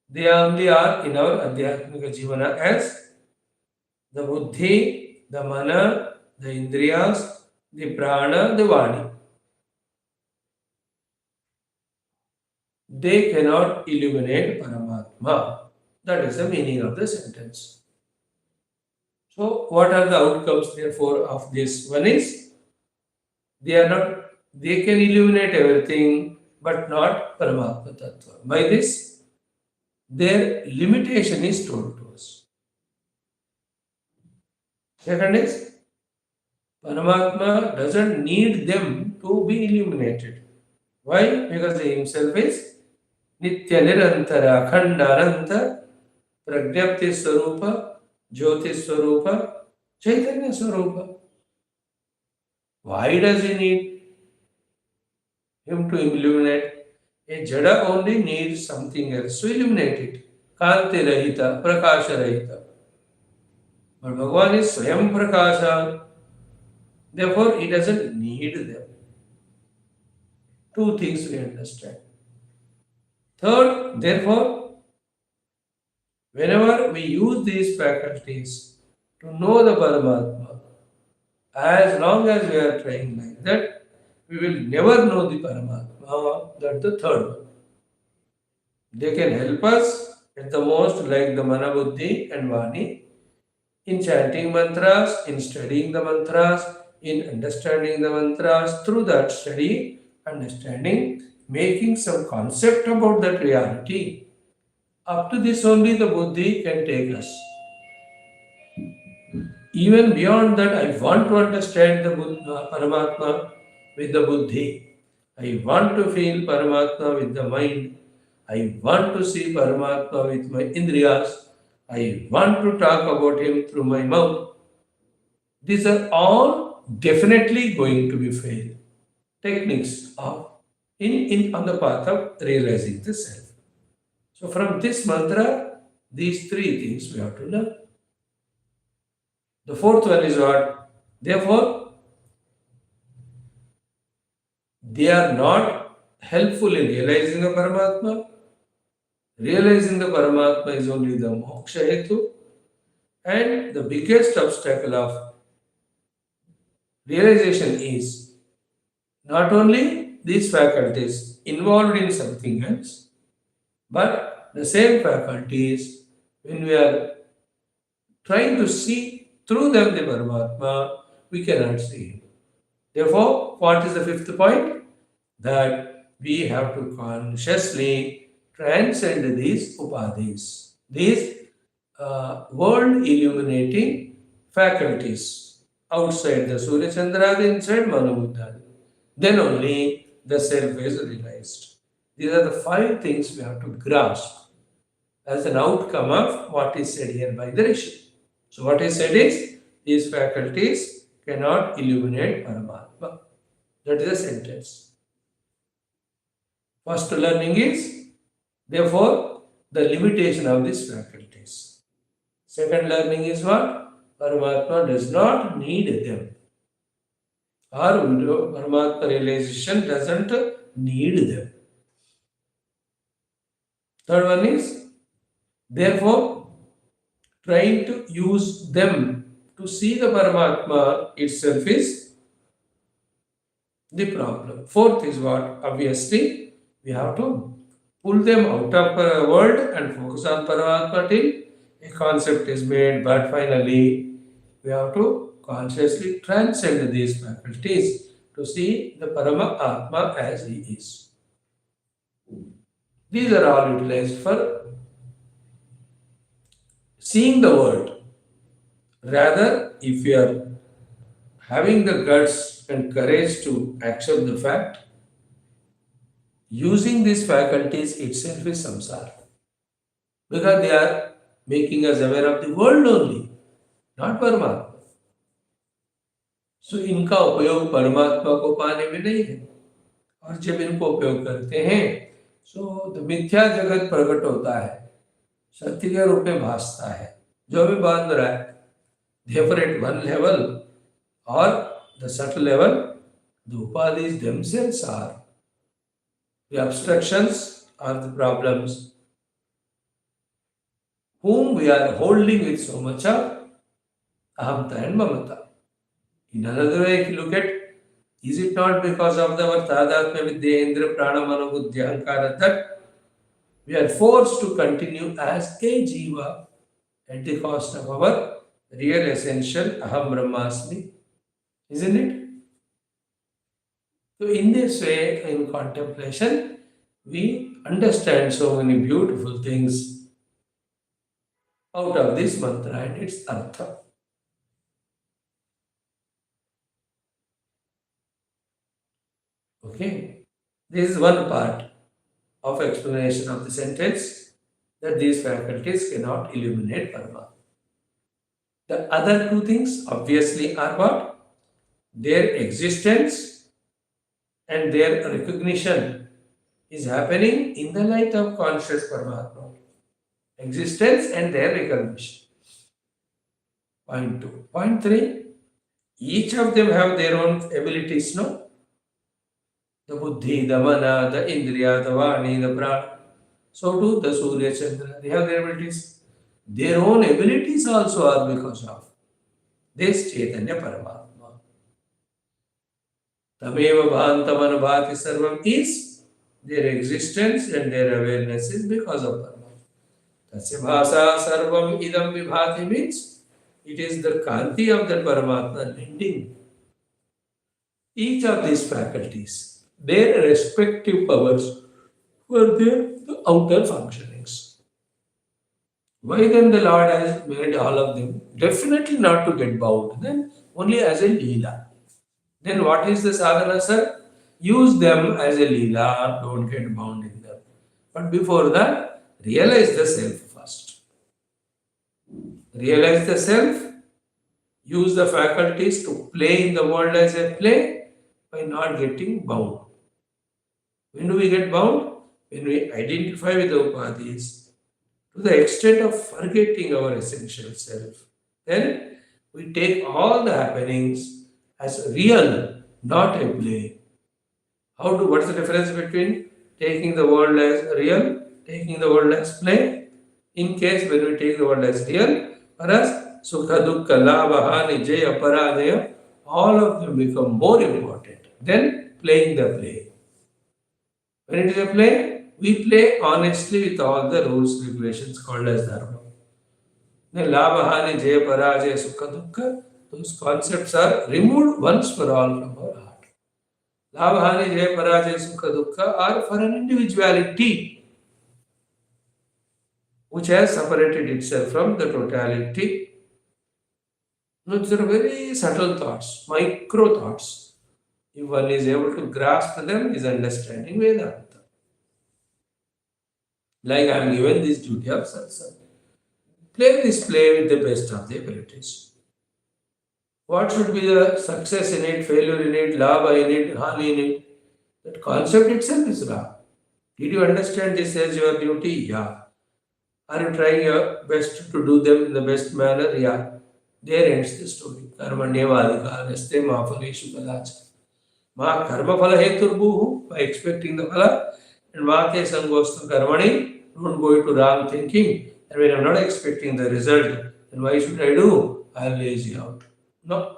they only are in our Adhyatmika Jivana as the Buddhi, the Mana, the Indriyas, the Prana, the Vani. They cannot illuminate Paramatma. That is the meaning of the sentence. So, what are the outcomes therefore of this? One is, they can illuminate everything, but not Paramatma Tattva. By this, their limitation is told to us. Second is, Paramatma doesn't need them to be illuminated. Why? Because he himself is Nitya Nirantara Akhanda Ananta Pragyapti Swarupa Jyoti Swarupa Chaitanya Swarupa. Why does he need him to illuminate? A Jada only needs something else to illuminate it. Kanti Rahita, Prakasha Rahita. But Bhagavan is Swayam Prakasha. Therefore, he doesn't need them. Two things we understand. Third, therefore, whenever we use these faculties to know the Paramatma, as long as we are trying like that, we will never know the Paramatma. That's the third one. They can help us at the most, like the Mana Buddhi and Vani, in chanting mantras, in studying the mantras, in understanding the mantras, through that study, understanding, making some concept about that reality. Up to this only the Buddhi can take us. Even beyond that, I want to understand the Paramatma with the Buddhi. I want to feel Paramatma with the mind. I want to see Paramatma with my Indriyas. I want to talk about him through my mouth. These are all definitely going to be failed techniques of in on the path of realizing the self. So from this mantra, these three things we have to learn. The fourth one is what? Therefore, they are not helpful in realizing the Paramatma. Realizing the Paramatma is only the moksha hetu, and the biggest obstacle of realization is not only these faculties involved in something else, but the same faculties, when we are trying to see through them the Paramatma, we cannot see him. Therefore, what is the fifth point? That we have to consciously transcend these upadhis, these world illuminating faculties outside the Surya Chandradi, inside Manobuddhadi. Then only the self is realized. These are the five things we have to grasp as an outcome of what is said here by the Rishi. So, what is said is these faculties cannot illuminate Paramatma. That is a sentence. First learning is, therefore, the limitation of these faculties. Second learning is what? Paramatma does not need them. Or Paramatma realization doesn't need them. Third one is, therefore, trying to use them to see the Paramatma itself is the problem. Fourth is what? Obviously, we have to pull them out of the world and focus on Paramatma till a concept is made, but finally, we have to consciously transcend these faculties to see the Paramatma as he is. These are all utilized for seeing the world. Rather, if you are having the guts and courage to accept the fact, using these faculties itself is samsara. Because they are making us aware of the world only, not परमात्मा. सो इनका उपयोग परमात्मा को पाने में नहीं है. और जब इनको उपयोग करते हैं सो तो मिथ्या जगत प्रकट होता है, सत्य के रूप में भासता है, जो भी बांध रहा है. Therefore, at one level or the subtle level, the upadhis themselves are the obstructions or the problems whom we are holding with so much of ahamta and mamata. In another way, if you look at, is it not because of our tadatmya vidya indra prana mano buddhi ahankara that we are forced to continue as a jiva at the cost of our real essential aham brahmasmi? Isn't it? So, in this way, in contemplation, we understand so many beautiful things out of this mantra and its artha. Okay, this is one part of explanation of the sentence that these faculties cannot illuminate Paramatma. The other two things obviously are what? Their existence and their recognition is happening in the light of conscious Paramatma. Existence and their recognition. Point 2. Point 3. Each of them have their own abilities, no? The buddhi, the mana, the indriya, the vani, the prana. So too the Surya Chandra. They have their abilities. Their own abilities also are because of this Chaitanya Paramatma. Tameva Bhantam Anubhati Sarvam is their existence and their awareness is because of Paramatma. Tasya Bhasa Sarvam Idam Vibhati means it is the Kanti of that Paramatma lending each of these faculties, their respective powers for their outer functionings. Why then the Lord has made all of them? Definitely not to get bound, then only as a Leela. Then what is the sadhana, sir? Use them as a Leela, don't get bound in them. But before that, realize the self first. Realize the self, use the faculties to play in the world as a play by not getting bound. When do we get bound? When we identify with the upadhis to the extent of forgetting our essential self. Then we take all the happenings as real, not a play. What's the difference between taking the world as real, taking the world as play? In case when we take the world as real, for us, sukha, dukkha, labha, hani, jaya, paradaya, all of them become more important than playing the play. When it is a play, we play honestly with all the rules, regulations called as dharma. Then labha, hani, jaya, parajaya, sukha, dukkha, those concepts are removed once for all from our heart. Labha, hani, jaya, parajaya, sukha, dukkha are for an individuality which has separated itself from the totality. Those are very subtle thoughts, micro thoughts. If one is able to grasp them, is understanding Vedanta. Like I am given this duty of satsang. Play this play with the best of the abilities. What should be the success in it, failure in it, labha in it, hani in it? That concept itself is wrong. Did you understand this as your duty? Yeah. Are you trying your best to do them in the best manner? Yeah. There ends the story. Karmanyavadikalasте ma phaleshu kadacha. Ma karma phala heturbuhu, by expecting the phala, and ma te sangostu karmani, don't go into wrong thinking. And when I'm not expecting the result, then why should I do? I'll lazy out. No.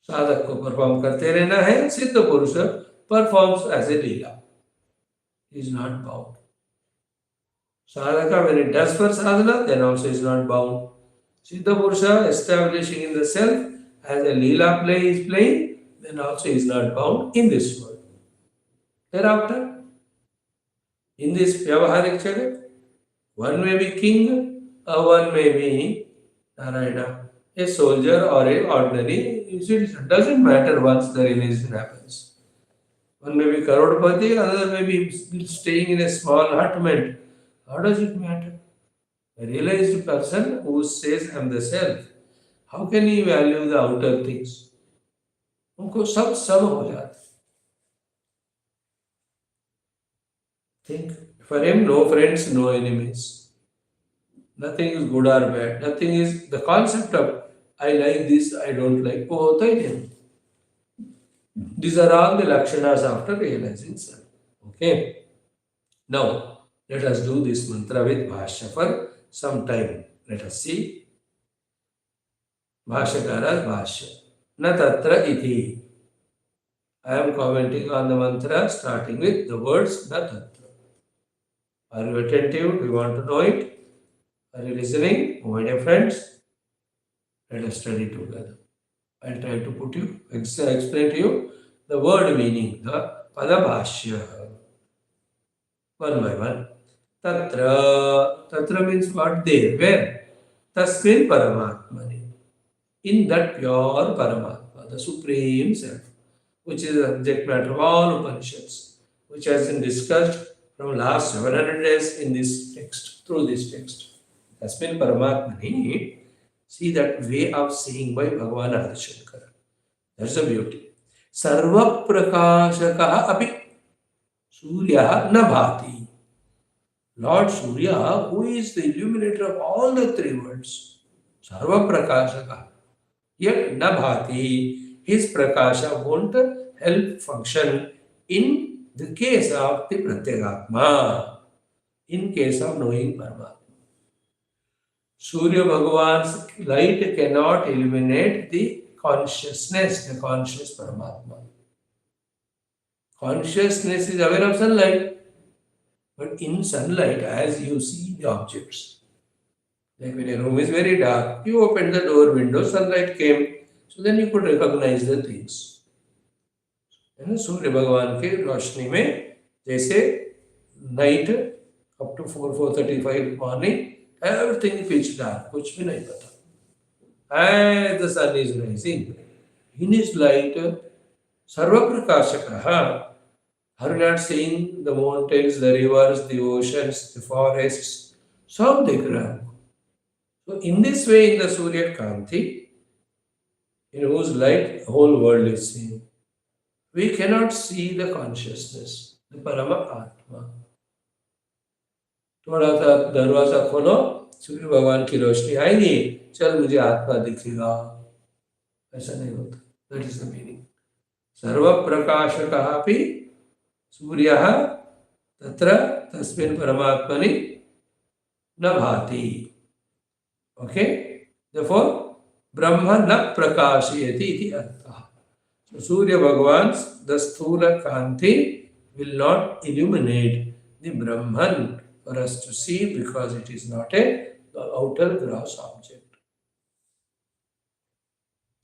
साधक को perform करते रहना है. सिद्ध पुरुष performs as a leela. He is not bound. Sadhaka, when it does for sadhana, then also is not bound. Siddha Purusha establishing in the self as a leela play is playing, then also is not bound in this world. Thereafter, in this Vyavaharik Jagat, one may be king or one may be Narayana, a soldier or a ordinary citizen. Doesn't matter once the realization happens. One may be Karodpati, another may be staying in a small hutment. How does it matter? A realized person who says I am the self, how can he value the outer things? उनको सब सब हो जाता है. Think, for him, no friends, no enemies. Nothing is good or bad. Nothing is the concept of I like this, I don't like. वो होता ही नहीं. These are all the lakshanas after realizing self. Okay. Now, let us do this mantra with Bhashya for some time. Let us see. Bhashyakara's Bhashya. Na tatra iti. I am commenting on the mantra starting with the words na tatra. Are you attentive? Do you want to know it? Are you listening? Oh, my dear friends, let us study together. I'll try to explain to you the word meaning, the Padabhashya. One by one. Tatra. Tatra means what? There. Where? Tasmin Paramatmani. In that pure Paramatma, the Supreme Self, which is the subject matter of all Upanishads, which has been discussed from last 700 days in this text, through this text. Tasmin Paramatmani, see that way of saying by Bhagavan Adi Shankara. That's the beauty. Sarva Prakashakaha api Surya na bhati. Lord Surya, who is the illuminator of all the three worlds, Sarva Prakashaka, yet na bhati, his Prakasha won't help function in the case of the Pratyagatma, in case of knowing Paramatma. Surya Bhagavan's light cannot illuminate the consciousness, the conscious Paramatma. Consciousness is aware of sunlight, but in sunlight, as you see the objects, like when a room is very dark, you opened the door window, sunlight came, so then you could recognize the things. And सूर्य भगवान के रोशनी में जैसे night up to 4:35 morning, everything pitch dark, कुछ भी नहीं पता. As the sun is rising, in his light, sarva prakashakaha. Are you not seeing the mountains, the rivers, the oceans, the forests? सब देख रहा है. So in this way, in the Surya Kanti, in whose light the whole world is seen, we cannot see the consciousness, the Paramatma. थोड़ा सा दरवाजा खोलो, सूर्य भगवान की रोशनी आएगी, चल मुझे आत्मा दिखेगा. ऐसा नहीं होता. That is the meaning. सर्व प्रकाशकः अपि सूर्यः तत्र तस्मिन् परमात्मनि न भाति. Okay? Therefore, Brahma na prakashayati iti artha. So, Surya Bhagavan's, the sthula kanti will not illuminate the Brahman for us to see because it is not a outer gross object.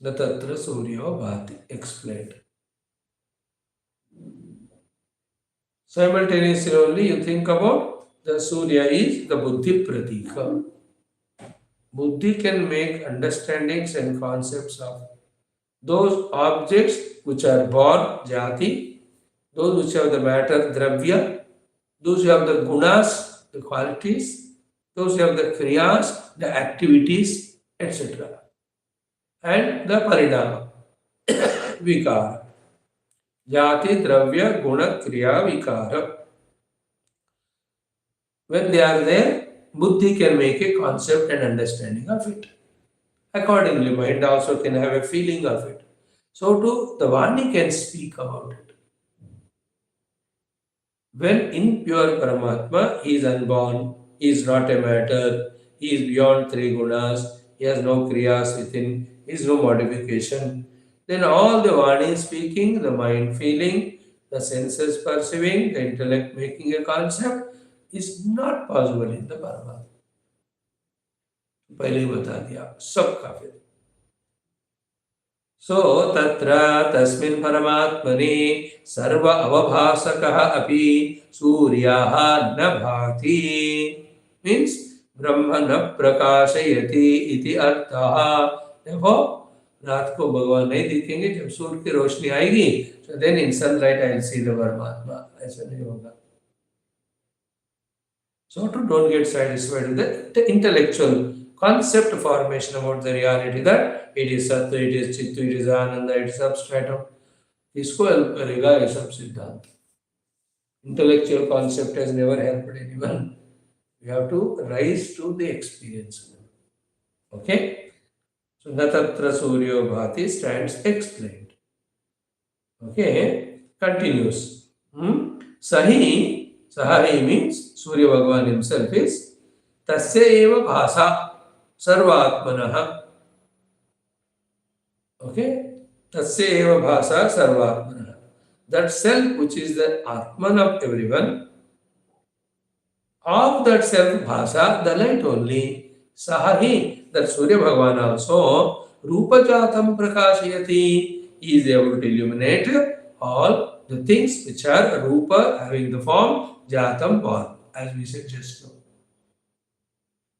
The tatra suryo bhati explained. Simultaneously only you think about the Surya is the buddhi pratika. Buddhi can make understandings and concepts of those objects which are born, jati, those which have the matter, dravya, those who have the gunas, the qualities, those who have the kriyas, the activities, etc. And the parinama, vikara. Jati, dravya, guna, kriya, vikara. When they are there, Buddhi can make a concept and understanding of it. Accordingly, mind also can have a feeling of it. So too, the Vani can speak about it. When in pure Paramatma, he is unborn, he is not a matter, he is beyond three gunas, he has no kriyas within, he is no modification, then all the Vani speaking, the mind feeling, the senses perceiving, the intellect making a concept, is not possible in the Paramatma. पहले ही बता दिया सब काफिर. सो तत्र तस्मिन् परमात्मनि सर्व अवभासकः अपि सूर्यः न भाति. Means ब्रह्म न प्रकाशयति इति अर्थः. देखो रात को भगवान नहीं दिखेंगे, जब सूर्य की रोशनी आएगी, so then in sunlight I will see the परमात्मा. ऐसा नहीं होगा. So to don't get satisfied with the intellectual concept formation about the reality that it is Sattva, it is Chittu, it is Ananda, it is substratum. इसको help करेगा ये सब सिद्धांत. Intellectual concept has never helped anyone. We have to rise to the experience. Okay? So Natatra Suryo Bhati stands explained. Okay? Continues. Sahi means Surya Bhagavan himself is Tasya eva bhasa sarvatmanaha. Okay? Tasya eva bhasa sarvatmanaha. That self which is the Atman of everyone, of that self bhasa, the light only, sahi, that Surya Bhagavan also, rupa jatam prakashayati, he is able to illuminate all the things which are rupa, having the form, jatam, born, as we said just now.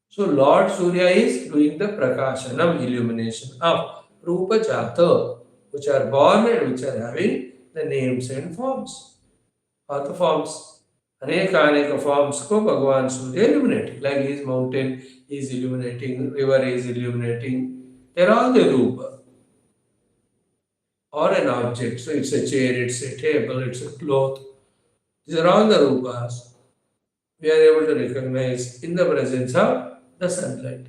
So Lord Surya is doing the prakashanam, illumination of rupa jata, which are born and which are having the names and forms, or the forms. अनेक forms को भगवान सूर्य illuminating. Like his mountain is illuminating, river is illuminating. They're all the rupa or an object. So it's a chair, it's a table, it's a cloth. These are all the rupas we are able to recognize in the presence of the sunlight.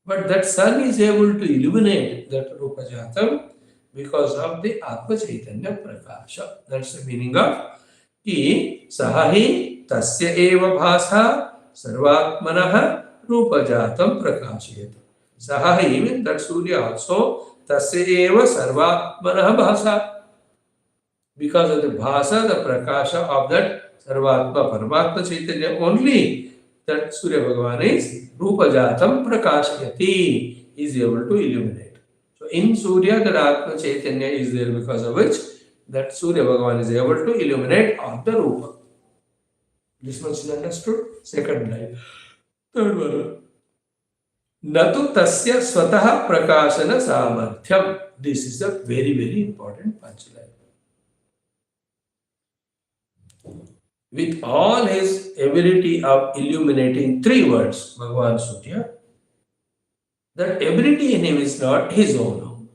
But that sun is able to illuminate that Rupa Jatam because of the Atma Chaitanya Prakasha. That's the meaning of Ki Sahahi Tasya Eva Bhasa Sarvatmanaha Rupa Jatam Prakashayat. Sahahi means that Surya also Tasya Eva Sarvatmanaha Bhasa. Because of the Bhasa, the Prakasha of that Sarvatma Paramatma Chaitanya only, that Surya Bhagavan is Rupa Jatam Prakashayati, is able to illuminate. So in Surya, that Atma Chaitanya is there, because of which that Surya Bhagavan is able to illuminate all the Rupa. This much is understood? Second line. Third one. Natu tasya swataha prakashana samarthyam. This is a very, very important punchline. With all his ability of illuminating three words, Bhagavan Surya, that ability in him is not his own.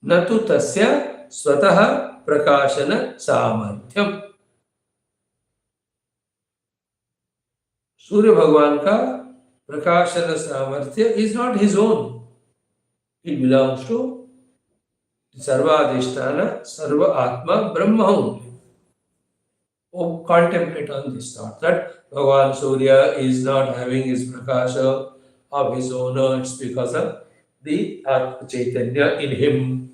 Natu tasya swataha prakashana samarthyam. Surya Bhagavan ka prakashana samarthya is not his own. It belongs to Sarvadhisthana, Sarva Atma, Brahma only. Oh, contemplate on this thought that Bhagavan Surya is not having his prakasha of his own, it's because of the Atma Chaitanya in him.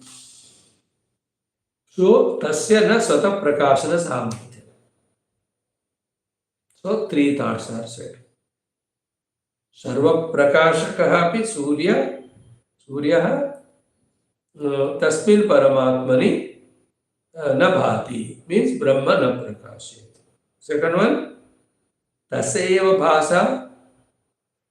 So, tasya na swata prakashana samarthya. So, three thoughts are said. Sarva prakashakaha api Surya, Suryaha tasmin paramatmani na bhati, means Brahma na prakashit. Second one, tasya bhasa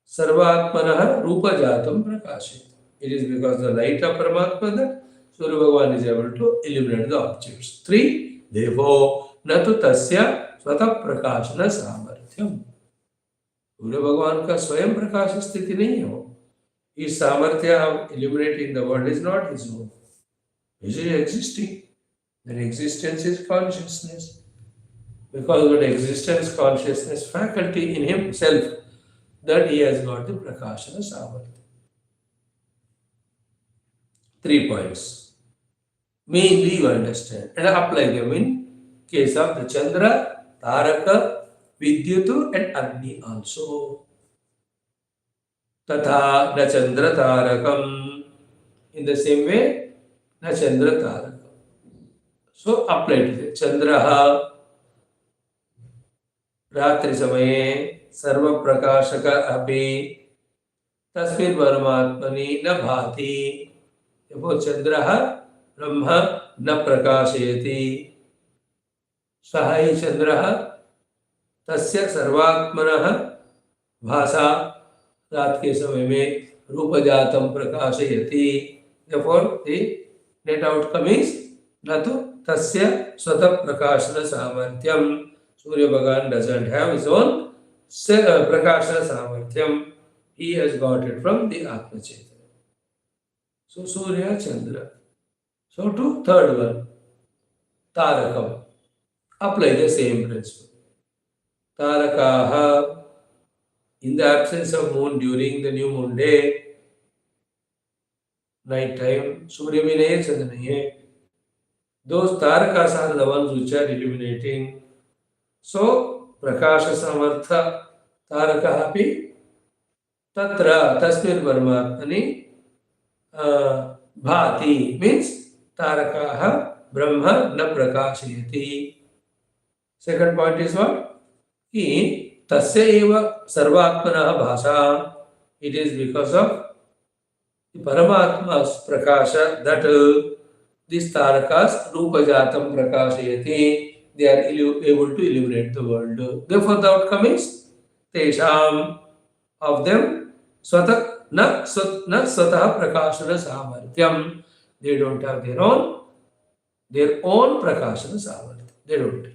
sarvatmanaha rupa jatam prakashit. It is because the light of Paramatma that Surya Bhagavan is able to illuminate the objects. Three, devo natu tasya swata prakashana samarthyam. Surya Bhagavan ka swayam prakash sthiti nahi hai. His samarthya of illuminating the world is not his own. He is existing. Then existence is consciousness. Because of the existence, consciousness, faculty in himself, that he has got the prakashana samarthya. 3 points. Mainly you understand and apply them in case of the Chandra, Taraka, Vidyutu and Agni also. Tatha na Chandra Tarakam. In the same way, na Chandra Tarakam. So apply to it. Chandraha Ratri Samaye Sarva Prakashaka Api Tasmir Paramatmani na Bhati. Therefore, Chandraha Brahma na Prakashayati. Sahai Chandraha Tasya Sarvatmanaha Bhasa. रात के समय में रूप जातम प्रकाशयति. Therefore, the net outcome is natu tasya swata prakashana samarthyam. Surya Bhagavan doesn't have his own prakashana samarthyam. He has got it from the Atma Chaitanya. So Surya Chandra. So to third one, Tarakam. Apply the same principle. Tarakaha. In the absence of moon during the new moon day, night time, Surya bhi nahi hai, Chandra nahi hai. Those tarakas are the ones which are illuminating. So, prakasha samartha taraka api tatra tasmir paramatmani bhati, means tarakaha brahma na prakashayati. Second point is what? Ki tasya eva sarvatmanaha bhasa. It is because of the Paramatma's prakasha that these tarakas rupa jatam prakashayati. They are able to illuminate the world. Therefore, the outcome is tesham of them swata na swataha prakashana samarthyam. They don't have their own prakashana samarthyam. They don't.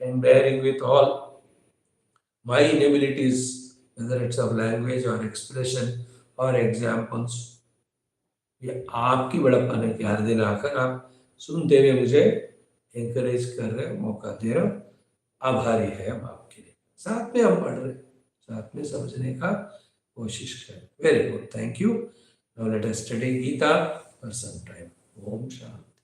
and bearing with all my inabilities, whether it's of language or expression or examples. ये आपकी बड़प्पन है कि हर दिन आकर आप सुनते हुए मुझे एंकरेज कर रहे हो, मौका दे रहे हो। आभारी है हम आपके लिए। साथ में हम पढ़ रहे हैं, साथ में समझने का कोशिश करें। Very good, thank you. Now let us study Gita for some time. ओम शांति।